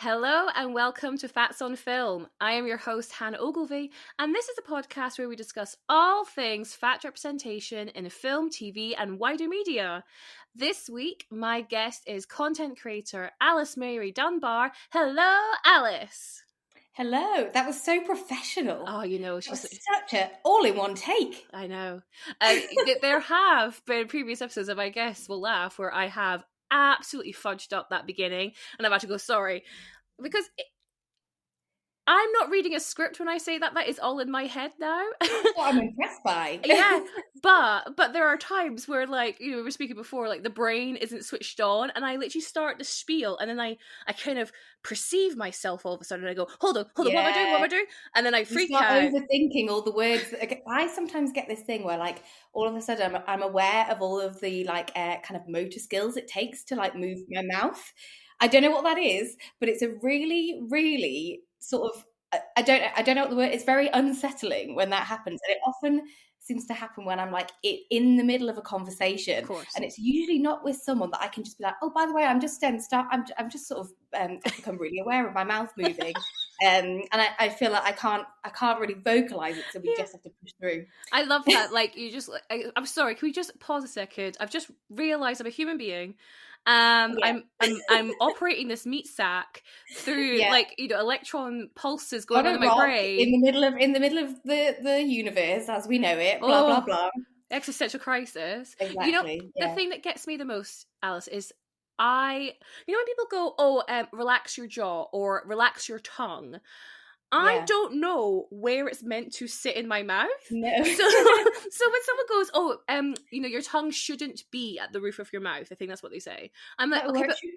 Hello and welcome to Fats on Film. I am your host, Hannah Ogilvie, and this is a podcast where we discuss all things fat representation in film, TV, and wider media. This week, my guest is content creator Alice Mary Dunbar. Hello, Alice. Hello, that was so professional. Oh, she's such a all-in-one take. I know. There have been previous episodes of My Guests Will Laugh where I have absolutely fudged up that beginning, and I've had to go sorry because I'm not reading a script when I say that. That is all in my head now. What I'm impressed by. Yeah, but there are times where, like, we were speaking before, like the brain isn't switched on, and I literally start to spiel, and then I kind of perceive myself all of a sudden, and I go, hold on, what am I doing? And then I freak out. Overthinking all the words. I sometimes get this thing where, like, all of a sudden I'm aware of all of the, like, kind of motor skills it takes to, like, move my mouth. I don't know what that is, but it's a really, really sort of, I don't know what the word. It's very unsettling when that happens, and it often seems to happen when I'm like in the middle of a conversation, and it's usually not with someone that I can just be like, oh, by the way, I'm just I'm just sort of I've become really aware of my mouth moving, and I feel like I can't really vocalize it, so we just have to push through. I love that. Like, you just, I'm sorry, can we just pause a second? I've just realized I'm a human being. I'm operating this meat sack through electron pulses going on in my brain in the middle of the universe as we know it. Blah blah blah. Existential crisis. Exactly. The thing that gets me the most, Alice, is when people go, relax your jaw or relax your tongue. I don't know where it's meant to sit in my mouth. No. So when someone goes, your tongue shouldn't be at the roof of your mouth, I think that's what they say. I'm like, okay, where should it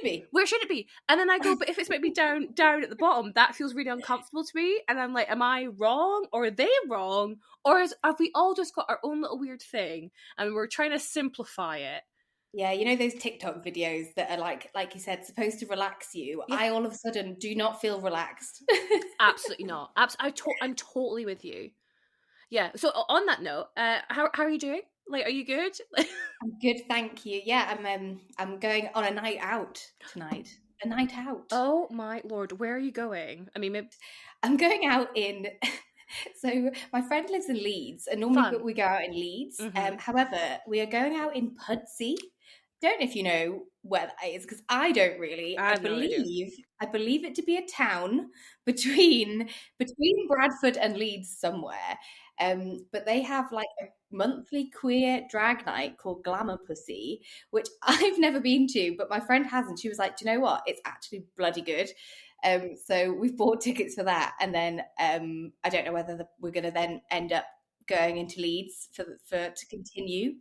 be? Where should it be? And then I go, but if it's maybe down at the bottom, that feels really uncomfortable to me. And I'm like, am I wrong? Or are they wrong? Or have we all just got our own little weird thing and we're trying to simplify it? Yeah, you know those TikTok videos that are like you said, supposed to relax you. Yeah. I all of a sudden do not feel relaxed. Absolutely not. I'm totally with you. Yeah. So on that note, how are you doing? Like, are you good? I'm good, thank you. Yeah, I'm going on a night out tonight. A night out. Oh my Lord, where are you going? I mean, I'm going out in. So my friend lives in Leeds, and normally we go out in Leeds. Mm-hmm. However, we are going out in Pudsey. Don't know if you know where that is, because I don't really. I believe it to be a town between Bradford and Leeds somewhere. But they have like a monthly queer drag night called Glamour Pussy, which I've never been to, but my friend has, and she was like, do you know what? It's actually bloody good. So we've bought tickets for that, and then I don't know whether we're going to then end up going into Leeds to continue.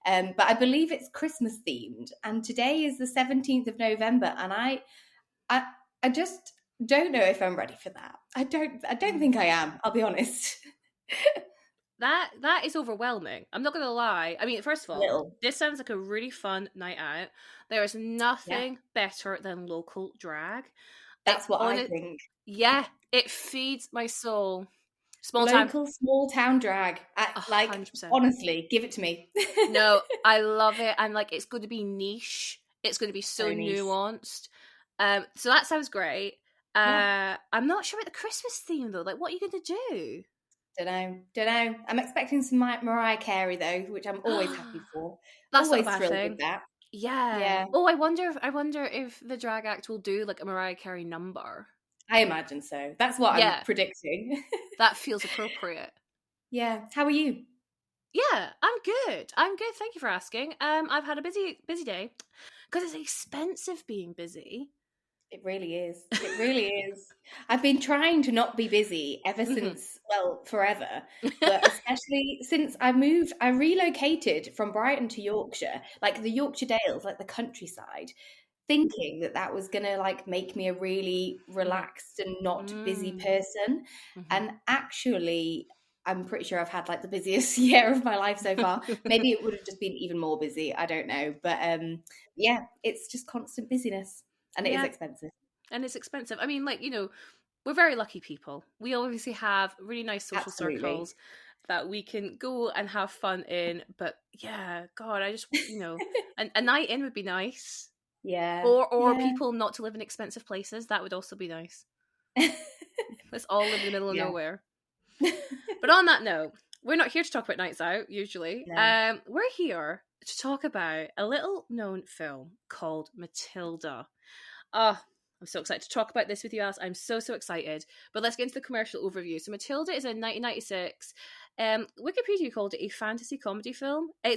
But I believe it's Christmas themed, and today is the 17th of November, and I just don't know if I'm ready for that. I don't think I am. I'll be honest. That is overwhelming. I'm not going to lie. I mean, first of all, this sounds like a really fun night out. There is nothing better than local drag. That's what I think. Yeah, it feeds my soul. Small town drag. Like, 100%. Honestly, give it to me. No, I love it. And like, it's going to be niche. It's going to be so nuanced. So that sounds great. I'm not sure about the Christmas theme though. Like, what are you going to do? Don't know. I'm expecting some Mariah Carey though, which I'm always happy for. That's always not a bad thrilled thing. With that. Yeah. Oh, I wonder if the drag act will do like a Mariah Carey number. I imagine so. That's what I'm predicting. That feels appropriate. Yeah. How are you? Yeah, I'm good. Thank you for asking. I've had a busy day because it's expensive being busy. It really is. It really is. I've been trying to not be busy ever since, forever. But especially since I relocated from Brighton to Yorkshire, like the Yorkshire Dales, like the countryside, thinking that was going to like make me a really relaxed and not busy person. Mm-hmm. And actually, I'm pretty sure I've had like the busiest year of my life so far. Maybe it would have just been even more busy. I don't know. But it's just constant busyness. And it is expensive. And it's expensive. I mean, like, we're very lucky people. We obviously have really nice social circles that we can go and have fun in. But yeah, God, I just, a night in would be nice. Yeah. Or Yeah. people not to live in expensive places. That would also be nice. Let's all live in the middle of nowhere. But on that note, we're not here to talk about Nights Out, usually. No. We're here to talk about a little known film called Matilda. Oh, I'm so excited to talk about this with you, Alice. I'm so excited. But let's get into the commercial overview. So Matilda is a 1996. Wikipedia called it a fantasy comedy film. I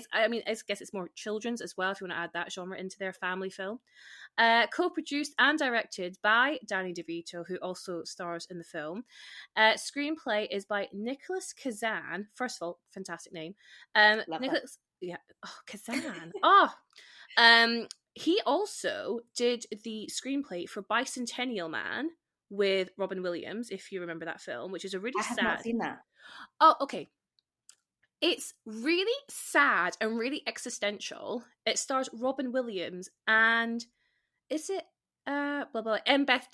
guess it's more children's as well, if you want to add that genre into their family film. Co-produced and directed by Danny DeVito, who also stars in the film. Screenplay is by Nicholas Kazan. First of all, fantastic name. Nicholas, Kazan. He also did the screenplay for Bicentennial Man with Robin Williams, if you remember that film, which is a really I have not seen that. Oh, okay. It's really sad and really existential. It stars Robin Williams and is it Beth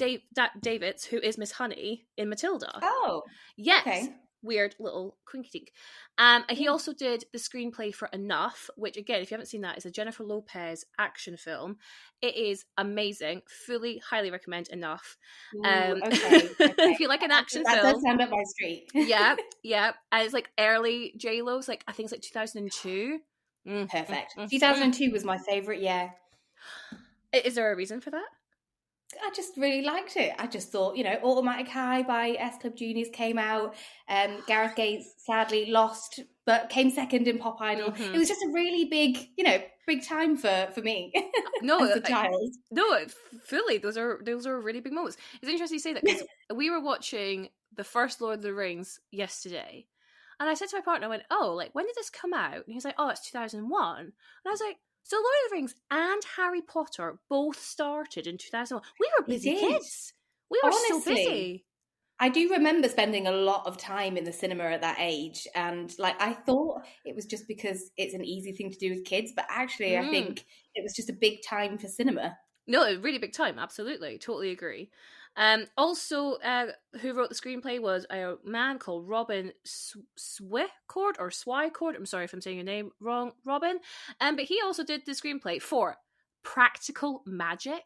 Davids, who is Miss Honey in Matilda. Oh, yes. Okay. Weird little quinky dink. He also did the screenplay for Enough, which again, if you haven't seen that, is a Jennifer Lopez action film. It is amazing. Highly recommend Enough. Okay. If you like an action film, that does sound up my street. yeah. And it's like early J-Lo's, like I think it's like 2002. Perfect. 2002 was my favourite year. Is there a reason for that? I just really liked it. I just thought, Automatic High by S Club Juniors came out. Gareth Gates sadly lost, but came second in Pop Idol. Mm-hmm. It was just a really big time for me. No, as a child. No, fully. Those are really big moments. It's interesting you say that because we were watching the first Lord of the Rings yesterday, and I said to my partner, I went, "Oh, like when did this come out?" And he was like, "Oh, it's 2001." And I was like, so Lord of the Rings and Harry Potter both started in 2001. We were busy kids. We were so busy. I do remember spending a lot of time in the cinema at that age. And I thought it was just because it's an easy thing to do with kids. But actually, I think it was just a big time for cinema. No, a really big time. Absolutely. Totally agree. Also, who wrote the screenplay was a man called Robin Swicord. I'm sorry if I'm saying your name wrong, Robin. But he also did the screenplay for Practical Magic.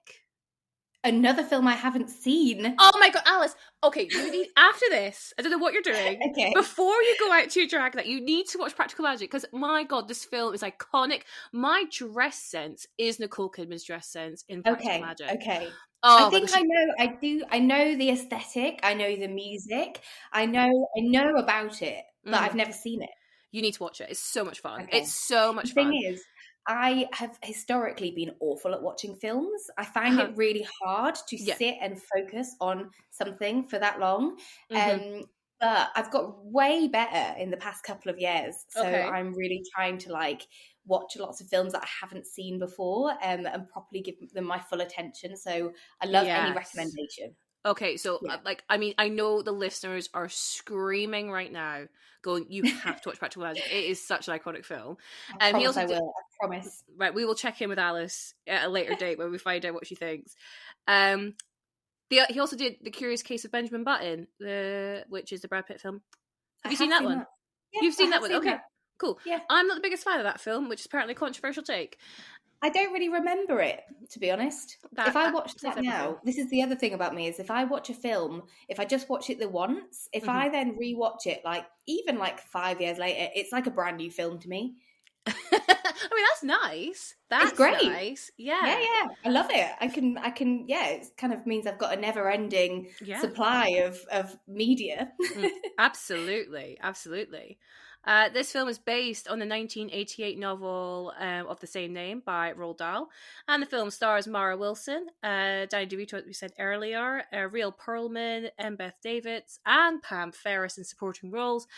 Another film I haven't seen. Oh my god, Alice. Okay, you need, after this, I don't know what you're doing. Okay. Before you go out to your drag that, you need to watch Practical Magic because my god, this film is iconic. My dress sense is Nicole Kidman's dress sense in Practical Magic. Okay. Oh, I think I know the aesthetic, I know the music, I know about it, but I've never seen it. You need to watch it. It's so much fun. Okay. It's so much fun. The thing is, I have historically been awful at watching films. I find it really hard to sit and focus on something for that long. But I've got way better in the past couple of years. So I'm really trying to watch lots of films that I haven't seen before and properly give them my full attention. So I love any recommendation. Okay, so I know the listeners are screaming right now, going, "You have to watch Practical Magic. It is such an iconic film." I promise. Right, we will check in with Alice at a later date when we find out what she thinks. He also did The Curious Case of Benjamin Button, which is the Brad Pitt film. Have you seen that one? Yeah, you've seen that one? Okay, cool. Yeah. I'm not the biggest fan of that film, which is apparently a controversial take. I don't really remember it, to be honest. If I watched that now, this is the other thing about me, is if I watch a film, if I just watch it the once, if I then rewatch it, even 5 years later, it's like a brand new film to me. I mean, that's nice. That's great. Nice. Yeah. Yeah. I love it. I can, it kind of means I've got a never-ending supply of media. Absolutely. This film is based on the 1988 novel of the same name by Roald Dahl, and the film stars Mara Wilson, Danny DeVito, as we said earlier, Rhea Perlman, Beth Davids, and Pam Ferris in supporting roles.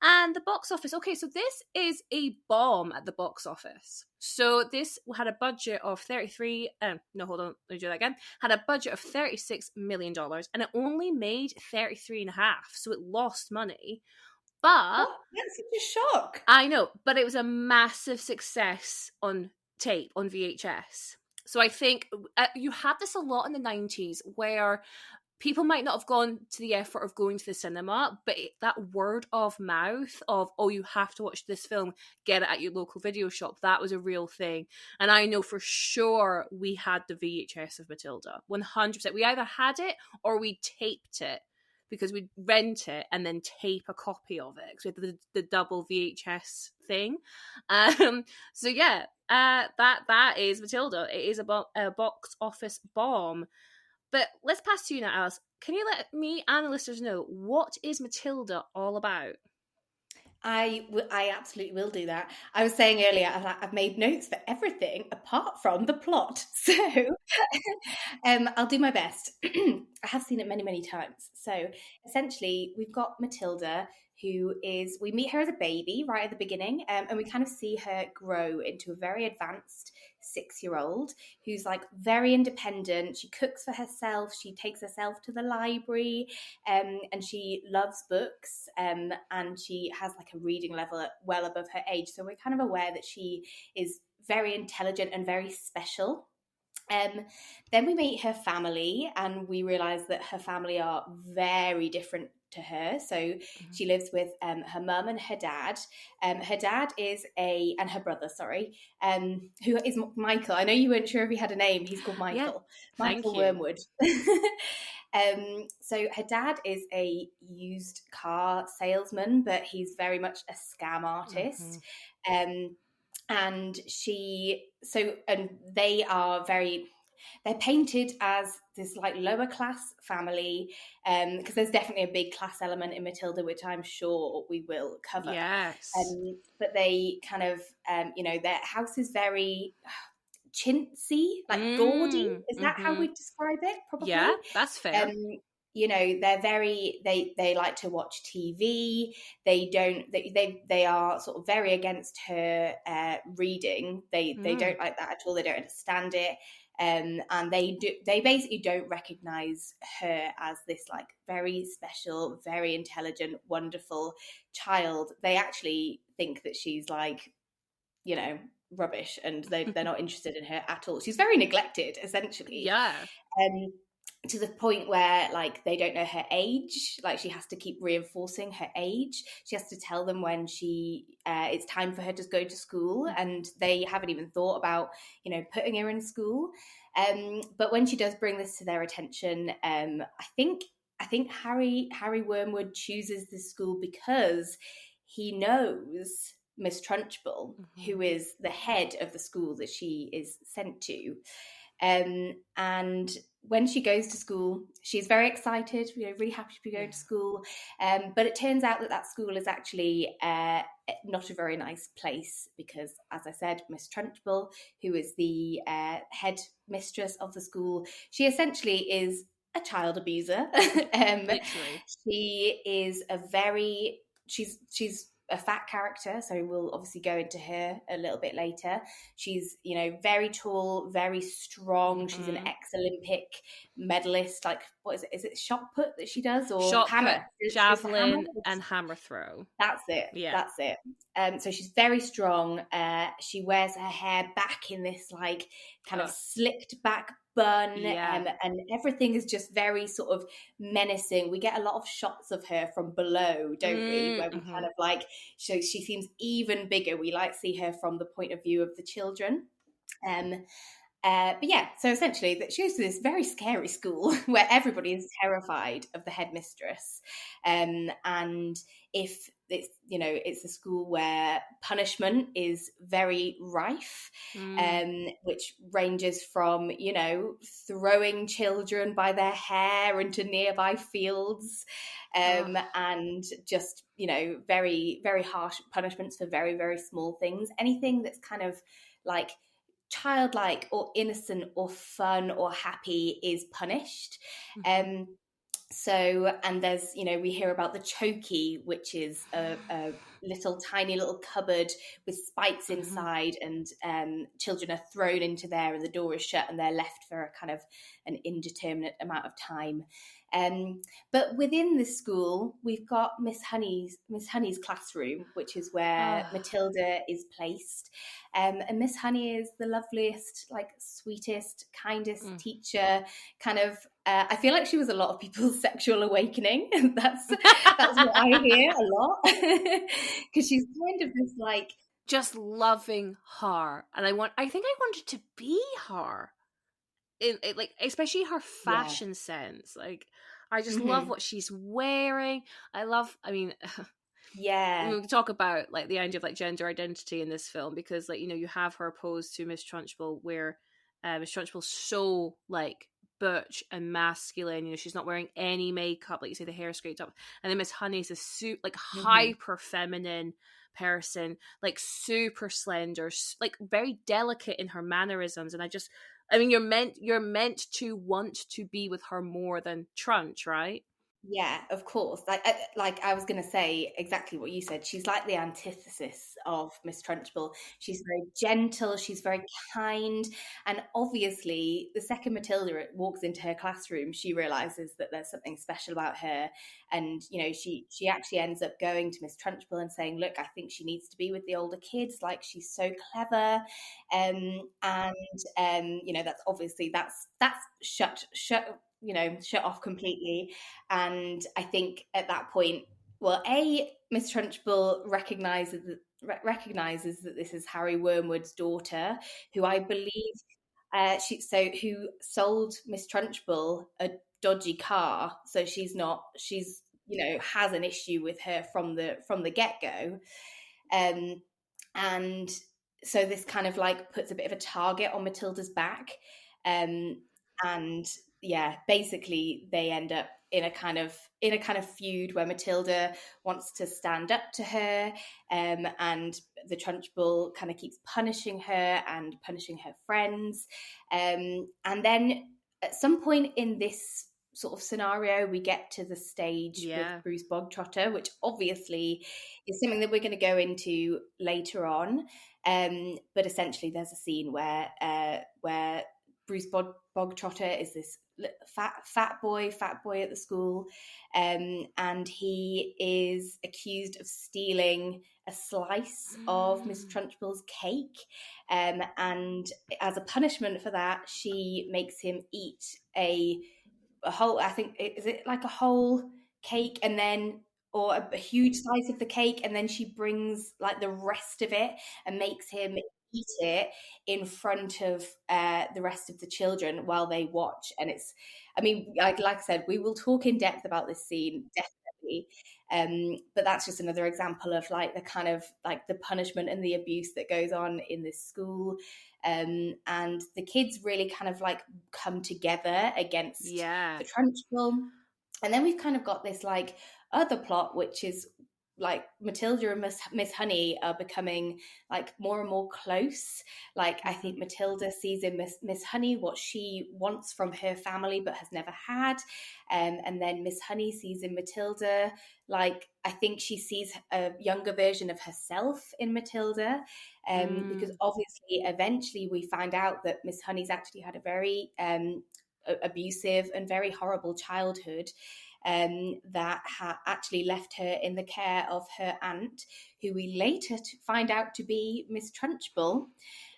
And the box office. Okay, so this is a bomb at the box office. So this had a budget of Had a budget of $36 million, and it only made 33.5, so it lost money. But that's such a shock. I know, but it was a massive success on tape, on VHS. So I think you had this a lot in the 90s where people might not have gone to the effort of going to the cinema, but that word of mouth of, oh, you have to watch this film, get it at your local video shop, that was a real thing. And I know for sure we had the VHS of Matilda, 100%. We either had it or we taped it, because we'd rent it and then tape a copy of it, because we had the double VHS thing. So yeah, that is Matilda. It is a box office bomb. But let's pass to you now, Alice. Can you let me and the listeners know, what is Matilda all about? I absolutely will do that. I was saying earlier, I've made notes for everything apart from the plot. So I'll do my best. I have seen it many, many times. So essentially, we've got Matilda, we meet her as a baby right at the beginning, and we kind of see her grow into a very advanced 6-year-old who's like very independent. She cooks for herself. She takes herself to the library, and she loves books, and she has like a reading level well above her age. So we're kind of aware that she is very intelligent and very special. Then we meet her family, and we realise that her family are very different to her. So she lives with her mum and her dad. Her dad is and her brother, who is Michael. I know you weren't sure if he had a name. He's called Michael. Yeah, Michael Wormwood. So her dad is a used car salesman, but he's very much a scam artist. And they are they're painted as this like lower class family, because there's definitely a big class element in Matilda, which I'm sure we will cover. Yes. But they kind of, their house is very chintzy, like gaudy. Is that how we describe it? Probably. Yeah, that's fair. They're very, they like to watch TV. They are sort of very against her reading. They don't like that at all. They don't understand it. And they basically don't recognize her as this like very special, very intelligent, wonderful child. They actually think that she's like, rubbish, and they're not interested in her at all. She's very neglected, essentially. Yeah. To the point where like they don't know her age. Like she has to keep reinforcing her age. She has to tell them when it's time for her to go to school, and they haven't even thought about putting her in school. But when she does bring this to their attention, I think Harry Wormwood chooses this school because he knows Miss Trunchbull, who is the head of the school that she is sent to. And when she goes to school, she's very excited, really happy to be going to school. But it turns out that school is actually not a very nice place, because, as I said, Miss Trunchbull, who is the head mistress of the school, she essentially is a child abuser. She is she's a fat character, so we'll obviously go into her a little bit later. She's very tall, very strong. She's an ex-Olympic medalist. Like, what is it? Is it shot put that she does, or shot hammer, put, javelin, and hammer throw? That's it. Yeah, that's it. So she's very strong. She wears her hair back in this like kind of slicked back bun, and everything is just very sort of menacing. We get a lot of shots of her from below, don't we, where we kind of like she seems even bigger. We like see her from the point of view of the children. But yeah, so essentially that she goes to this very scary school where everybody is terrified of the headmistress, and if it's a school where punishment is very rife, which ranges from throwing children by their hair into nearby fields, and just very, very harsh punishments for very, very small things. Anything that's kind of like childlike or innocent or fun or happy is punished. So, and there's we hear about the chokey, which is a tiny little cupboard with spikes inside, and children are thrown into there, and the door is shut, and they're left for a kind of an indeterminate amount of time. But within the school, we've got Miss Honey's classroom, which is where Matilda is placed. And Miss Honey is the loveliest, like sweetest, kindest teacher. Kind of, I feel like she was a lot of people's sexual awakening. That's what I hear a lot, because she's kind of this like just loving her, and I think I wanted to be her. In like, especially her fashion sense, like I just love what she's wearing. We can talk about like the idea of like gender identity in this film, because like, you know, you have her opposed to Miss Trunchbull, where Miss Trunchbull's so like butch and masculine, you know, she's not wearing any makeup, like you say, the hair scraped up, and then Miss Honey's a like hyper feminine person, like super slender, like very delicate in her mannerisms, and you're meant to want to be with her more than Trunch, right? Yeah, of course. Like I was going to say exactly what you said. She's like the antithesis of Miss Trunchbull. She's very gentle, she's very kind, and obviously the second Matilda walks into her classroom, she realizes that there's something special about her, and you know, she actually ends up going to Miss Trunchbull and saying, "Look, I think she needs to be with the older kids. Like, she's so clever." You know, that's obviously that's shut off completely. And I think at that point, well, Miss Trunchbull recognizes that this is Harry Wormwood's daughter, who I believe who sold Miss Trunchbull a dodgy car, so she's you know, has an issue with her from the get-go. And so this kind of like puts a bit of a target on Matilda's back. And yeah, basically they end up in a kind of feud where Matilda wants to stand up to her, and the Trunchbull kind of keeps punishing her and punishing her friends. And then at some point in this sort of scenario, we get to the stage with Bruce Bogtrotter, which obviously is something that we're going to go into later on. But essentially there's a scene where Bruce Bogtrotter is this fat boy at the school, and he is accused of stealing a slice of Miss Trunchbull's cake, and as a punishment for that, she makes him eat a whole, I think, is it like a whole cake, and then or a huge slice of the cake, and then she brings like the rest of it and makes him eat it in front of the rest of the children while they watch. And it's, I mean, like I said, we will talk in depth about this scene, definitely. But that's just another example of like the kind of like the punishment and the abuse that goes on in this school. And the kids really kind of like come together against the Trunchbull. And then we've kind of got this like other plot, which is like Matilda and Miss Honey are becoming like more and more close. Like, I think Matilda sees in Miss Honey what she wants from her family but has never had, and then Miss Honey sees in Matilda, like, I think she sees a younger version of herself in Matilda, because obviously eventually we find out that Miss Honey's actually had a very abusive and very horrible childhood, that actually left her in the care of her aunt, who we later find out to be Miss Trunchbull.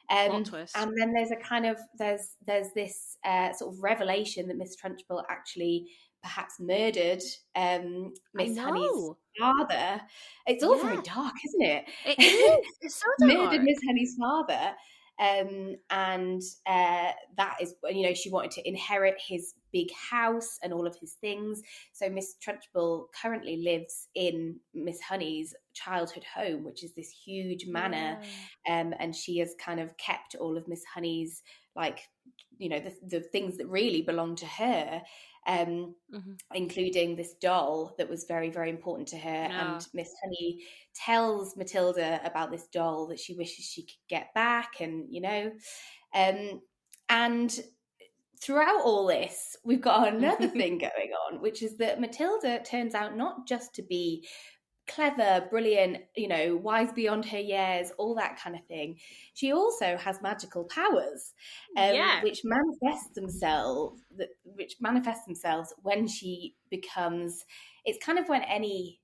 Plot twist. And then there's a kind of there's this sort of revelation that Miss Trunchbull actually perhaps murdered Miss Honey's father. It's all very dark, isn't it? It is. It's so dark. Murdered Miss Honey's father. And that is, you know, she wanted to inherit his big house and all of his things. So Miss Trunchbull currently lives in Miss Honey's childhood home, which is this huge manor. And she has kind of kept all of Miss Honey's, like, you know, the things that really belong to her, including this doll that was very, very important to her. And Miss Honey tells Matilda about this doll that she wishes she could get back, and, you know, and throughout all this, we've got another thing going on, which is that Matilda turns out not just to be clever, brilliant, wise beyond her years, all that kind of thing. She also has magical powers, which manifest themselves when she becomes. It's kind of when any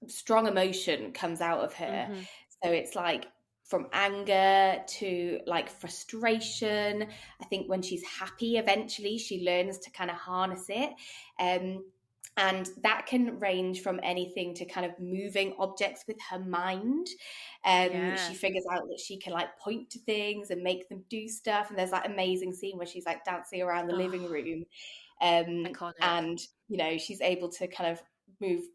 strong emotion comes out of her. Mm-hmm. So it's like from anger to like frustration. I think when she's happy, eventually she learns to kind of harness it. And that can range from anything to kind of moving objects with her mind. She figures out that she can like point to things and make them do stuff. And there's that amazing scene where she's like dancing around the living room. Iconic. And she's able to kind of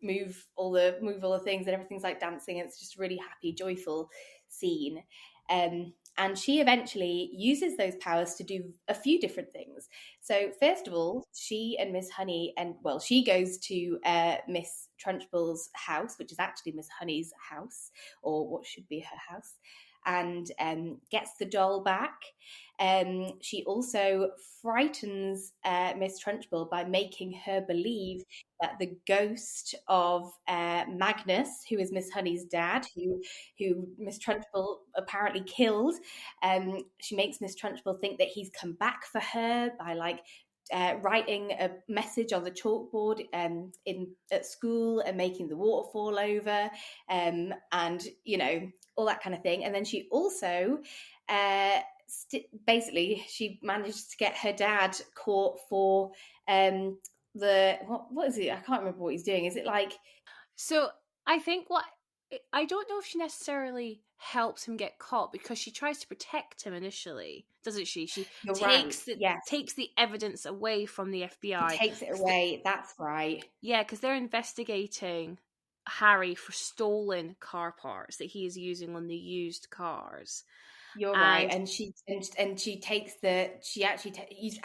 move all the things, and everything's like dancing. It's just a really happy, joyful scene. And she eventually uses those powers to do a few different things. So first of all, she and Miss Honey, she goes to Miss Trunchbull's house, which is actually Miss Honey's house, or what should be her house, and gets the doll back. She also frightens Miss Trunchbull by making her believe that the ghost of Magnus, who is Miss Honey's dad, who Miss Trunchbull apparently killed, she makes Miss Trunchbull think that he's come back for her by writing a message on the chalkboard at school and making the water fall over, and all that kind of thing. And then she also basically she managed to get her dad caught for what is it? I can't remember what he's doing. Is it like... So I think I don't know if she necessarily helps him get caught, because she tries to protect him initially, doesn't she? She takes the evidence away from the FBI. She takes it away. That's right. Yeah, because they're investigating Harry for stolen car parts that he is using on the used cars. You're right, and she takes I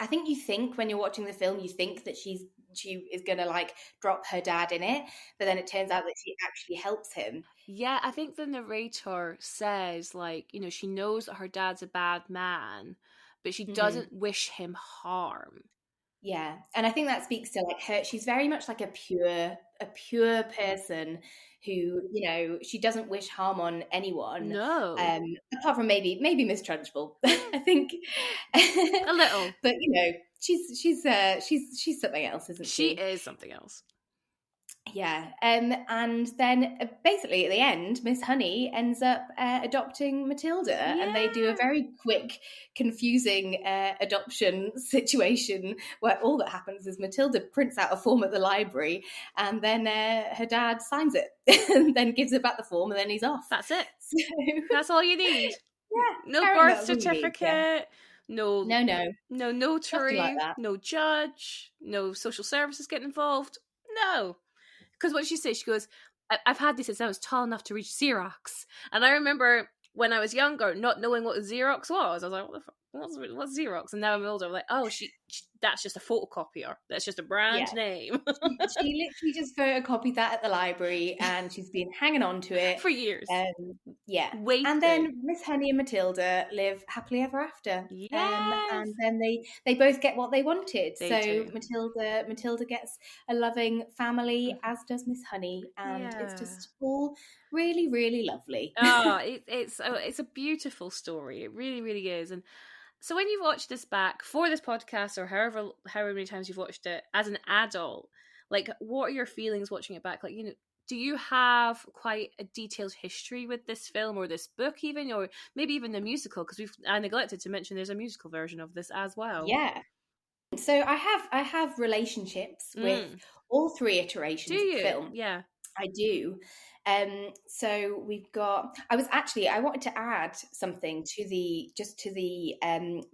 think you think when you're watching the film, you think that she is gonna like drop her dad in it, but then it turns out that she actually helps him. Yeah, I think the narrator says she knows that her dad's a bad man, but she doesn't wish him harm. Yeah, and I think that speaks to like her. She's very much like a pure person who, she doesn't wish harm on anyone. No, apart from maybe Miss Trunchbull, I think a little. But she's something else, isn't she? She is something else. Yeah, and then basically at the end, Miss Honey ends up adopting Matilda, and they do a very quick, confusing adoption situation where all that happens is Matilda prints out a form at the library, and then her dad signs it, and then gives her back the form, and then he's off. That's it. So, that's all you need. Yeah, no birth certificate. No notary, like no judge, no social services getting involved. No. Because what she says, she goes, I've had this since I was tall enough to reach Xerox. And I remember when I was younger, not knowing what Xerox was. I was like, what the fuck? What's Xerox? And now I'm older. I'm like, oh, that's just a photocopier. That's just a brand name. She literally just photocopied that at the library, and she's been hanging on to it for years. Waiting. And then Miss Honey and Matilda live happily ever after. Yes. And then they both get what they wanted. They do. Matilda gets a loving family, as does Miss Honey, and it's just all really, really lovely. It's a beautiful story. It really, really is. And so when you've watched this back for this podcast, or however many times you've watched it as an adult, what are your feelings watching it back? Do you have quite a detailed history with this film or this book even, or maybe even the musical? Because I neglected to mention there's a musical version of this as well. Yeah. So I have relationships with all three iterations of the film. Yeah. I do. So we've got. I wanted to add something to the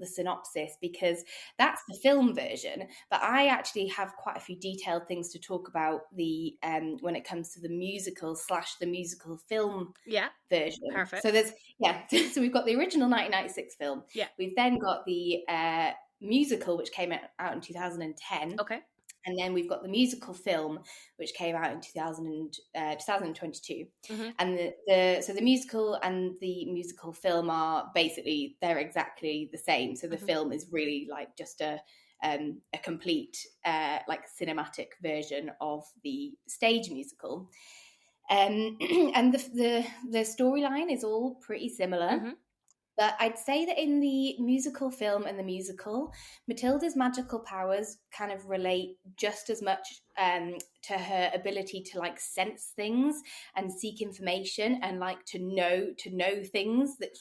synopsis, because that's the film version. But I actually have quite a few detailed things to talk about when it comes to the musical / the musical film version. Perfect. So so we've got the original 1996 film. Yeah. We've then got the musical, which came out in 2010. Okay. And then we've got the musical film, which came out in 2022. Mm-hmm. And the musical and the musical film they're exactly the same. So the film is really like just a a complete like cinematic version of the stage musical. And the storyline is all pretty similar. But I'd say that in the musical film and the musical, Matilda's magical powers kind of relate just as much to her ability to like sense things and seek information and like to know things that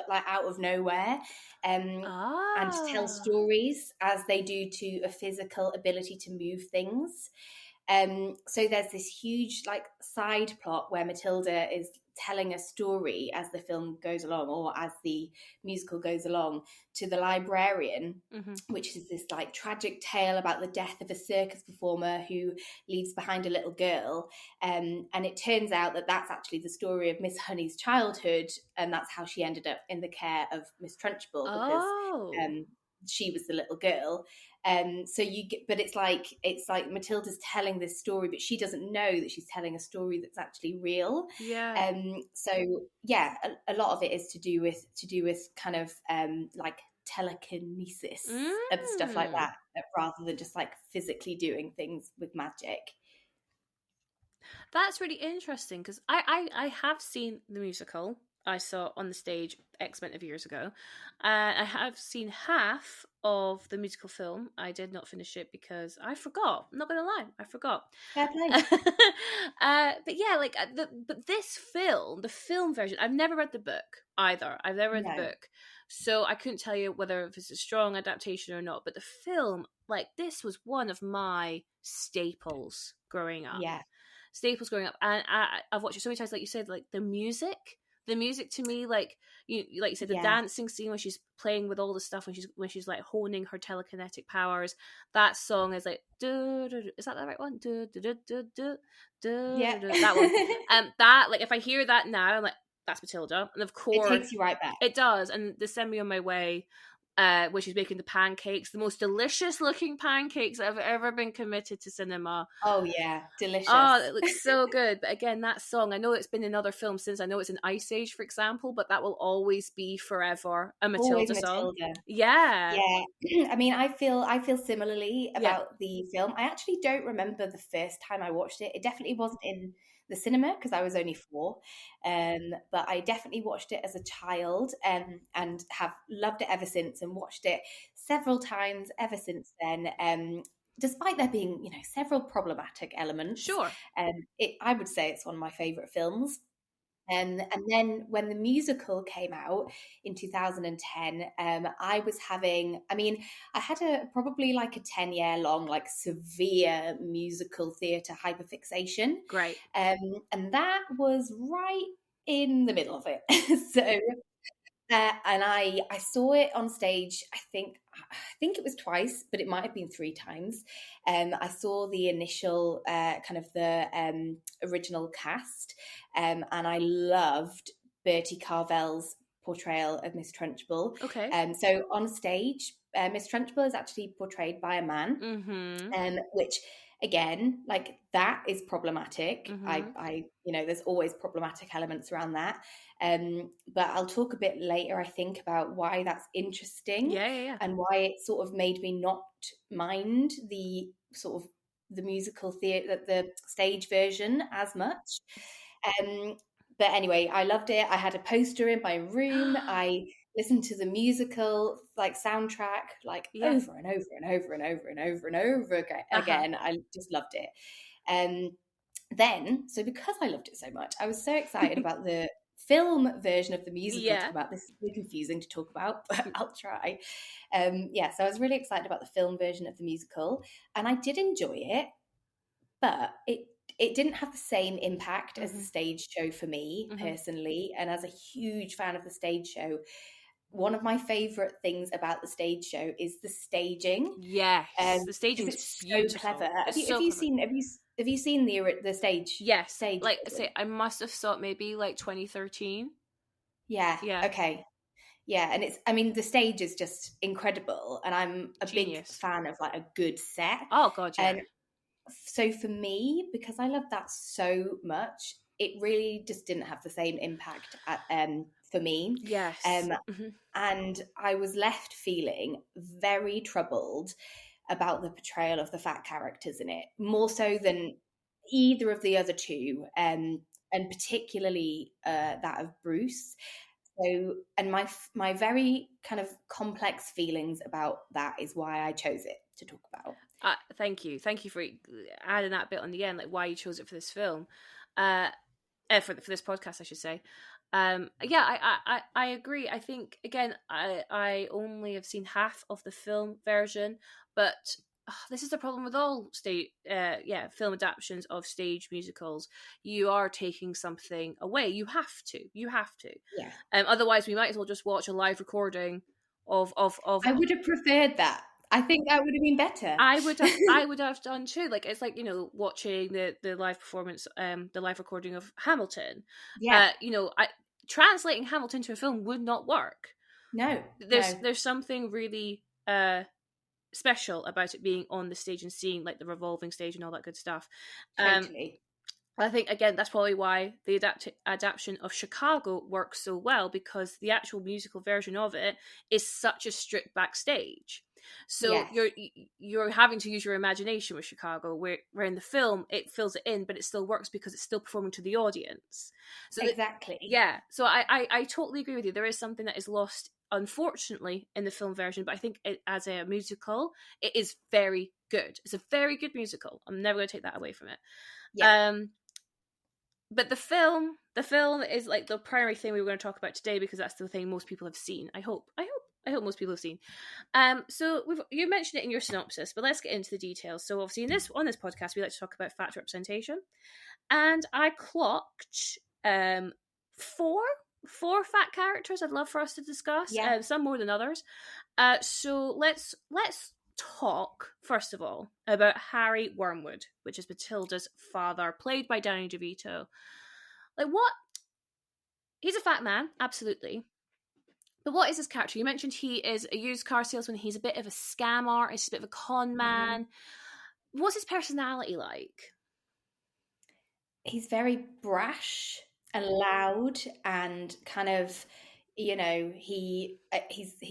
like out of nowhere, and to tell stories as they do to a physical ability to move things. So there's this huge like side plot where Matilda is telling a story as the film goes along, or as the musical goes along, to the librarian, which is this like tragic tale about the death of a circus performer who leaves behind a little girl. And it turns out that that's actually the story of Miss Honey's childhood, and that's how she ended up in the care of Miss Trunchbull, because she was the little girl. So you get, but it's like Matilda's telling this story, but she doesn't know that she's telling a story that's actually real. So yeah, a lot of it is to do with kind of like telekinesis and stuff like that, rather than just like physically doing things with magic. That's really interesting, because I have seen the musical. I saw on the stage X amount of years ago. I have seen half of the musical film. I did not finish it because I forgot. I'm not going to lie, I forgot. Fair play. But yeah, like but this film, the film version, I've never read the book either. I've never read the book, so I couldn't tell you whether it's a strong adaptation or not. But the film, like, this was one of my staples growing up. And I've watched it so many times. Like you said, like the music to me, like you said, the dancing scene when she's playing with all the stuff, when she's like honing her telekinetic powers. That song is like, is that the right one? That one. That, like, if I hear that now, I'm like, that's Matilda. And of course, it takes you right back. It does. And the Send Me On My Way, where she's making the pancakes, the most delicious looking pancakes I've ever been committed to cinema. Oh yeah, delicious. Oh, it looks so good. But again, that song, I know it's been in other films since. I know it's in Ice Age, for example, but that will always be forever a Matilda song. Yeah. I mean, I feel similarly about the film. I actually don't remember the first time I watched it. It definitely wasn't in the cinema because I was only 4, but I definitely watched it as a child, and have loved it ever since, and watched it several times ever since then, despite there being, you know, several problematic elements. I would say it's one of my favourite films. And then when the musical came out in 2010, I had probably like a 10-year long, like severe musical theatre hyperfixation. Great. And that was right in the middle of it. So, and I saw it on stage, I think it was twice, but it might have been 3 times. I saw the initial kind of the original cast, and I loved Bertie Carvel's portrayal of Miss Trunchbull. So on stage, Miss Trunchbull is actually portrayed by a man, which, again, like, that is problematic. I you know, there's always problematic elements around that, but I'll talk a bit later, I think, about why that's interesting, and why it sort of made me not mind the sort of the musical theatre, the stage version, as much. But anyway, I loved it. I had a poster in my room. I listened to the musical like soundtrack like over and over and over and over and over and over again. I just loved it. Then, so because I loved it so much, I was so excited about the film version of the musical to come out. This is really confusing to talk about, but I'll try. So I was really excited about the film version of the musical, and I did enjoy it, but it didn't have the same impact as the stage show for me personally. And as a huge fan of the stage show, one of my favorite things about the stage show is the staging. The staging is beautiful. So clever. Have you seen the stage? Yes. Stage like I say, I must have saw it maybe like 2013. Okay. Yeah, and it's, I mean, the stage is just incredible, and I'm a big fan of like a good set. Oh god, yeah. And so for me, because I love that so much, it really just didn't have the same impact for me. And I was left feeling very troubled about the portrayal of the fat characters in it, more so than either of the other two, and particularly that of Bruce. So, and my very kind of complex feelings about that is why I chose it to talk about. Thank you for adding that bit on the end, like why you chose it for this film, for this podcast, I should say. I agree. I think again, I only have seen half of the film version, but this is the problem with all film adaptations of stage musicals. You are taking something away. You have to. Yeah. Otherwise, we might as well just watch a live recording of. I would have preferred that. I think that would have been better. I would have done too. Like, it's like, watching the live performance, the live recording of Hamilton. Yeah. Translating Hamilton to a film would not work. No. There's something really special about it being on the stage and seeing like the revolving stage and all that good stuff. Totally. I think, again, that's probably why the adaptation of Chicago works so well, because the actual musical version of it is such a strict backstage. So yes. you're having to use your imagination with Chicago, where in the film it fills it in, but it still works because it's still performing to the audience. So exactly. So I totally agree with you. There is something that is lost, unfortunately, in the film version, but I think as a musical, it is very good. It's a very good musical. I'm never going to take that away from it. Yeah. But the film is like the primary thing we were going to talk about today, because that's the thing most people have seen. I hope most people have seen. So you mentioned it in your synopsis, but let's get into the details. So obviously on this podcast, we like to talk about fat representation, and I clocked four fat characters I'd love for us to discuss. Yeah. Some more than others. So let's talk first of all about Harry Wormwood, which is Matilda's father, played by Danny DeVito. Like, what? He's a fat man, absolutely. But what is his character? You mentioned he is a used car salesman. He's a bit of a scam artist, a bit of a con man. Mm-hmm. What's his personality like? He's very brash and loud and kind of, he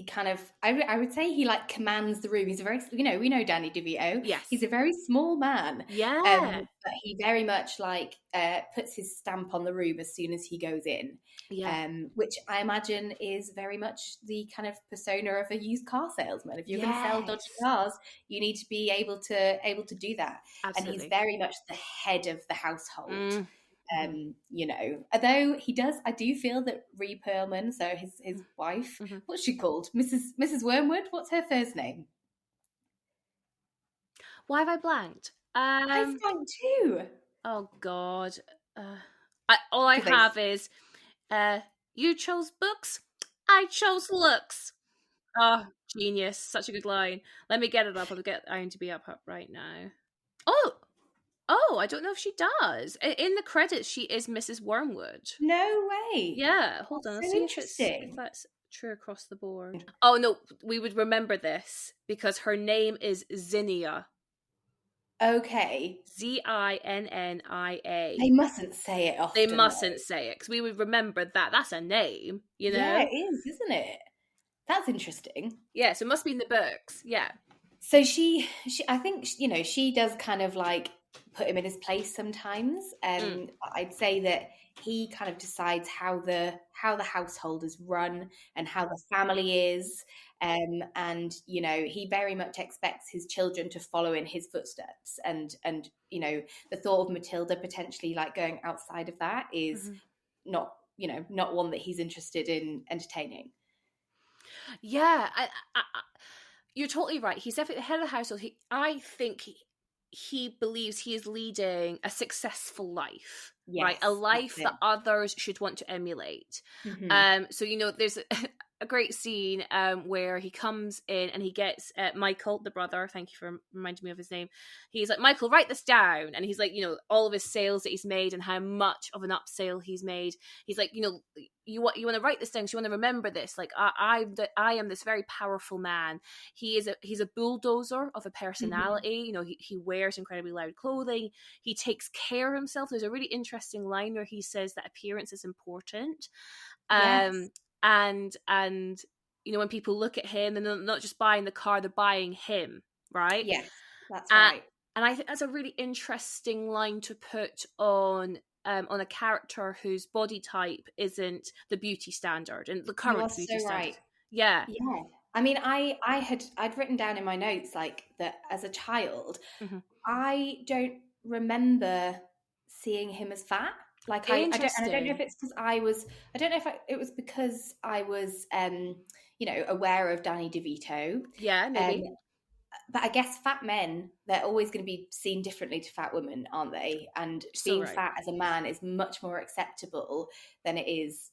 kind of, I would say he like commands the room. He's a very, we know Danny DeVito. Yes. He's a very small man. Yeah. But he very much like puts his stamp on the room as soon as he goes in. Yeah. Which I imagine is very much the kind of persona of a used car salesman. If you're going to sell dodgy cars, you need to be able to do that. Absolutely. And he's very much the head of the household. Mm. Although I do feel that Rhea Perlman, so his wife, what's she called? Mrs. Wormwood? What's her first name? Why have I blanked? I've blanked too. Oh God. All I have is, you chose books, I chose looks. Oh, genius. Such a good line. Let me get it up. I'll get IMDb up right now. Oh, I don't know if she does. In the credits, she is Mrs. Wormwood. No way. Yeah, hold on. Let's see if that's true across the board. Oh, no, we would remember this because her name is Zinnia. Okay. Zinnia. They mustn't say it often. They mustn't say it, because we would remember that. That's a name, Yeah, it is, isn't it? That's interesting. Yeah, so it must be in the books. Yeah. So she I think, she does kind of like put him in his place sometimes. I'd say that he kind of decides how the household is run and how the family is. And he very much expects his children to follow in his footsteps, and the thought of Matilda potentially like going outside of that is not one that he's interested in entertaining. Yeah, I you're totally right. He's definitely the head of the household. I think he believes he is leading a successful life, right? A life that others should want to emulate. So there's a great scene where he comes in and he gets Michael, the brother. Thank you for reminding me of his name. He's like, Michael, write this down. And he's like, all of his sales that he's made and how much of an upsale he's made. He's like, you want to write this down, because you want to remember this. Like, I am this very powerful man. He's a bulldozer of a personality. He wears incredibly loud clothing. He takes care of himself. There's a really interesting line where he says that appearance is important. Yes. And when people look at him, and they're not just buying the car, they're buying him. right? Yes, that's right. And I think that's a really interesting line to put on a character whose body type isn't the beauty standard and the You are current beauty so standard. right. Yeah. Yeah. I mean, I'd written down in my notes like that as a child, Mm-hmm. I don't remember seeing him as fat. Like I don't know if Interesting. it's because I don't know if it was because I was, aware of Danny DeVito. Yeah, Um, maybe. but I guess fat men, they're always going to be seen differently to fat women, aren't they? And So being right. fat as a man is much more acceptable than it is,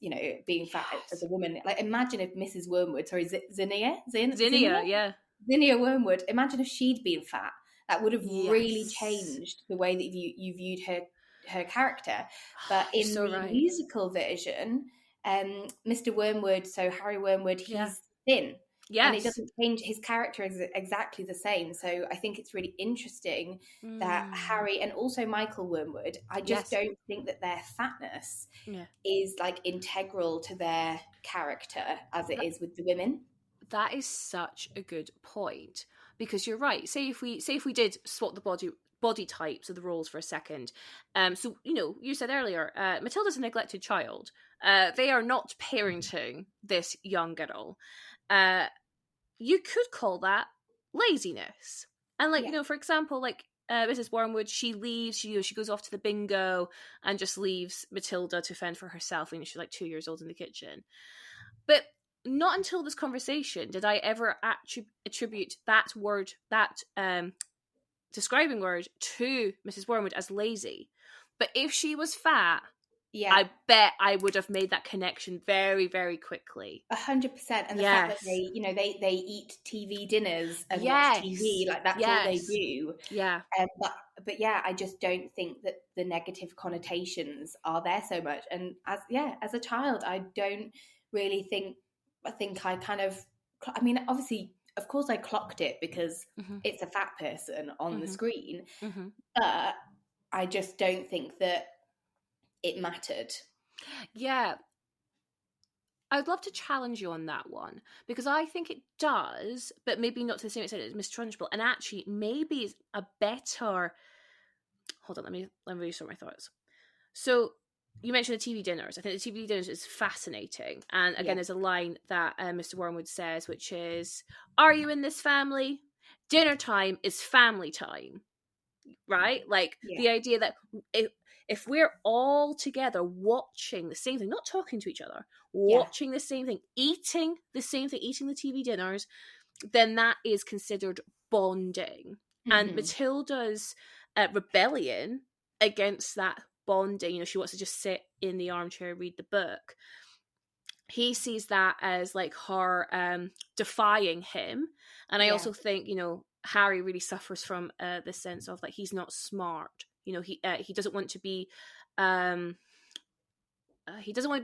being fat as a Yes. woman. Like, imagine if Mrs. Wormwood, sorry, Zinnia? Zinnia, yeah. Zinnia Wormwood, imagine if she'd been fat. That would have really Yes. changed the way that you viewed her character. But You're in so the right. musical version, Mr. Wormwood, so Harry Wormwood, Yeah. he's thin. And it Yes. doesn't change, his character is exactly the same. So I think it's really interesting that Mm. Harry and also Michael Wormwood, I just Yes. don't think that their fatness Yeah. is like integral to their character as it That, is with the women. that is such a good point, because you're right. Say if we did swap the body types of the roles for a second. So you said earlier, Matilda's a neglected child. They are not parenting this young girl. You could call that laziness. And Yeah. for example, Mrs. Wormwood, she leaves, she goes off to the bingo and just leaves Matilda to fend for herself when she's like 2 years old in the kitchen. But not until this conversation did I ever attribute that word, that describing word, to Mrs. Wormwood as lazy. But if she was fat, Yeah. I bet I would have made that connection very, very quickly. 100%. And the fact that Yes. they eat TV dinners and watch Yes. TV, like that's all they Yes. do. Yeah. But yeah, I just don't think that the negative connotations are there so much. And as a child, I don't really think. I think I kind of. I mean, obviously, of course, I clocked it because Mm-hmm. it's a fat person on the Mm-hmm. screen. Mm-hmm. But I just don't think that it mattered. Yeah. I'd love to challenge you on that one, because I think it does, but maybe not to the same extent as Miss Trunchbull. And actually, maybe it's a better. Hold on, let me resort my thoughts. So you mentioned the TV dinners. I think the TV dinners is fascinating. And again, Yeah. there's a line that Mr. Wormwood says, which is, "Are you in this family? Dinner time is family time." Right? Like Yeah. the idea that if we're all together watching the same thing, not talking to each other, watching the same thing, eating the same thing, eating the TV dinners, then that is considered bonding. Mm-hmm. And Matilda's rebellion against that bonding, she wants to just sit in the armchair, read the book. He sees that as like her defying him. And I also think, Harry really suffers from the sense of like he's not smart. He doesn't want to be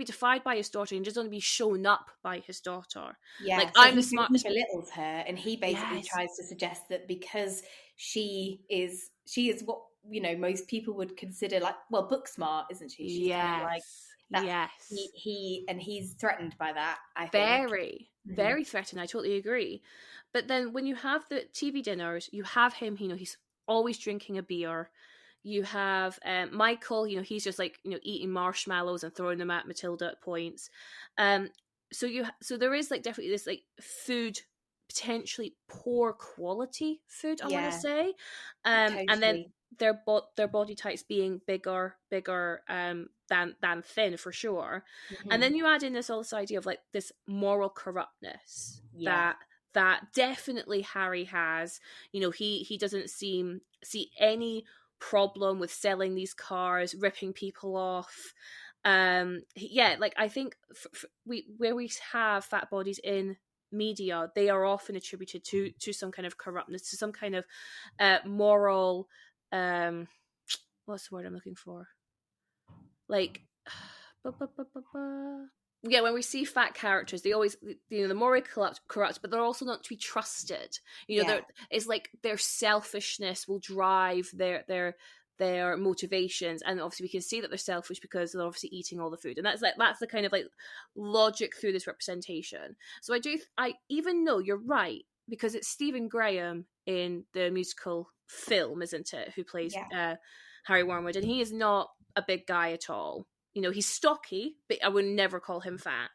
defied by his daughter. He doesn't want to be shown up by his daughter. Yeah, Like, so I'm the he smartest. belittles her, and he basically Yes. tries to suggest that because she is what most people would consider like, well, book smart, isn't she? She's kind of like that. Yes. He's threatened by that, I think. Very, very threatened. I totally agree. But then when you have the TV dinners, you have him. He's always drinking a beer. You have Michael. He's just like eating marshmallows and throwing them at Matilda at points. So there is like definitely this like food, potentially poor quality food, I want to say, Totally. and then their body types being bigger than thin, for sure. And then you add in this idea of like this moral corruptness that definitely Harry has. He doesn't see any problem with selling these cars, ripping people off. Like I think where we have fat bodies in media, they are often attributed to some kind of corruptness, to some kind of moral what's the word I'm looking for, like yeah, when we see fat characters, they always, they're morally corrupt, but they're also not to be trusted. It's like their selfishness will drive their motivations, and obviously we can see that they're selfish because they're obviously eating all the food, and that's the kind of like logic through this representation. So I even know you're right, because it's Stephen Graham in the musical film, isn't it? Who plays Yeah. Harry Wormwood, and he is not a big guy at all. You know, he's stocky, but I would never call him fat.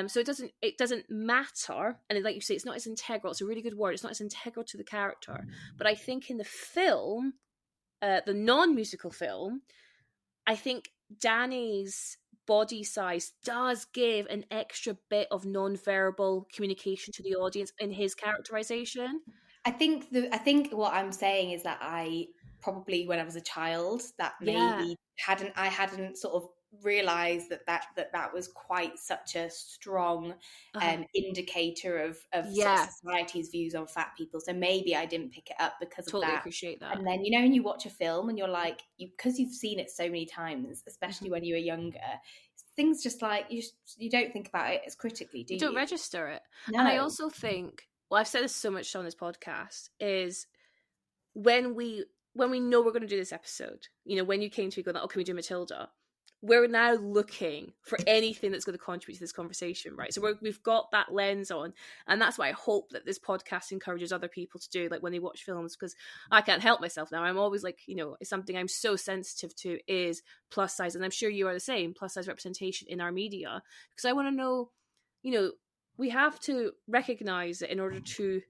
So it doesn't matter, and like you say, it's not as integral. It's a really good word. It's not as integral to the character. But I think in the film, the non-musical film, I think Danny's body size does give an extra bit of non-verbal communication to the audience in his characterization. I think what I'm saying is that I probably, when I was a child, that maybe I hadn't sort of realized that was quite such a strong indicator of sort of society's views on fat people. So maybe I didn't pick it up because of totally that. Appreciate that. And then, you know, when you watch a film and you're like, because you've seen it so many times, especially when you were younger, things just like you don't think about it as critically, do you? You don't register it. No. And I also think, well, I've said this so much on this podcast, is when we know we're going to do this episode, you know, when you came to me going, oh, can we do Matilda? We're now looking for anything that's going to contribute to this conversation, right? So we've got that lens on, and that's why I hope that this podcast encourages other people to do, like when they watch films, because I can't help myself now. I'm always like, you know, it's something I'm so sensitive to is plus size, and I'm sure you are the same, plus size representation in our media, because I want to know, you know, we have to recognize it in order to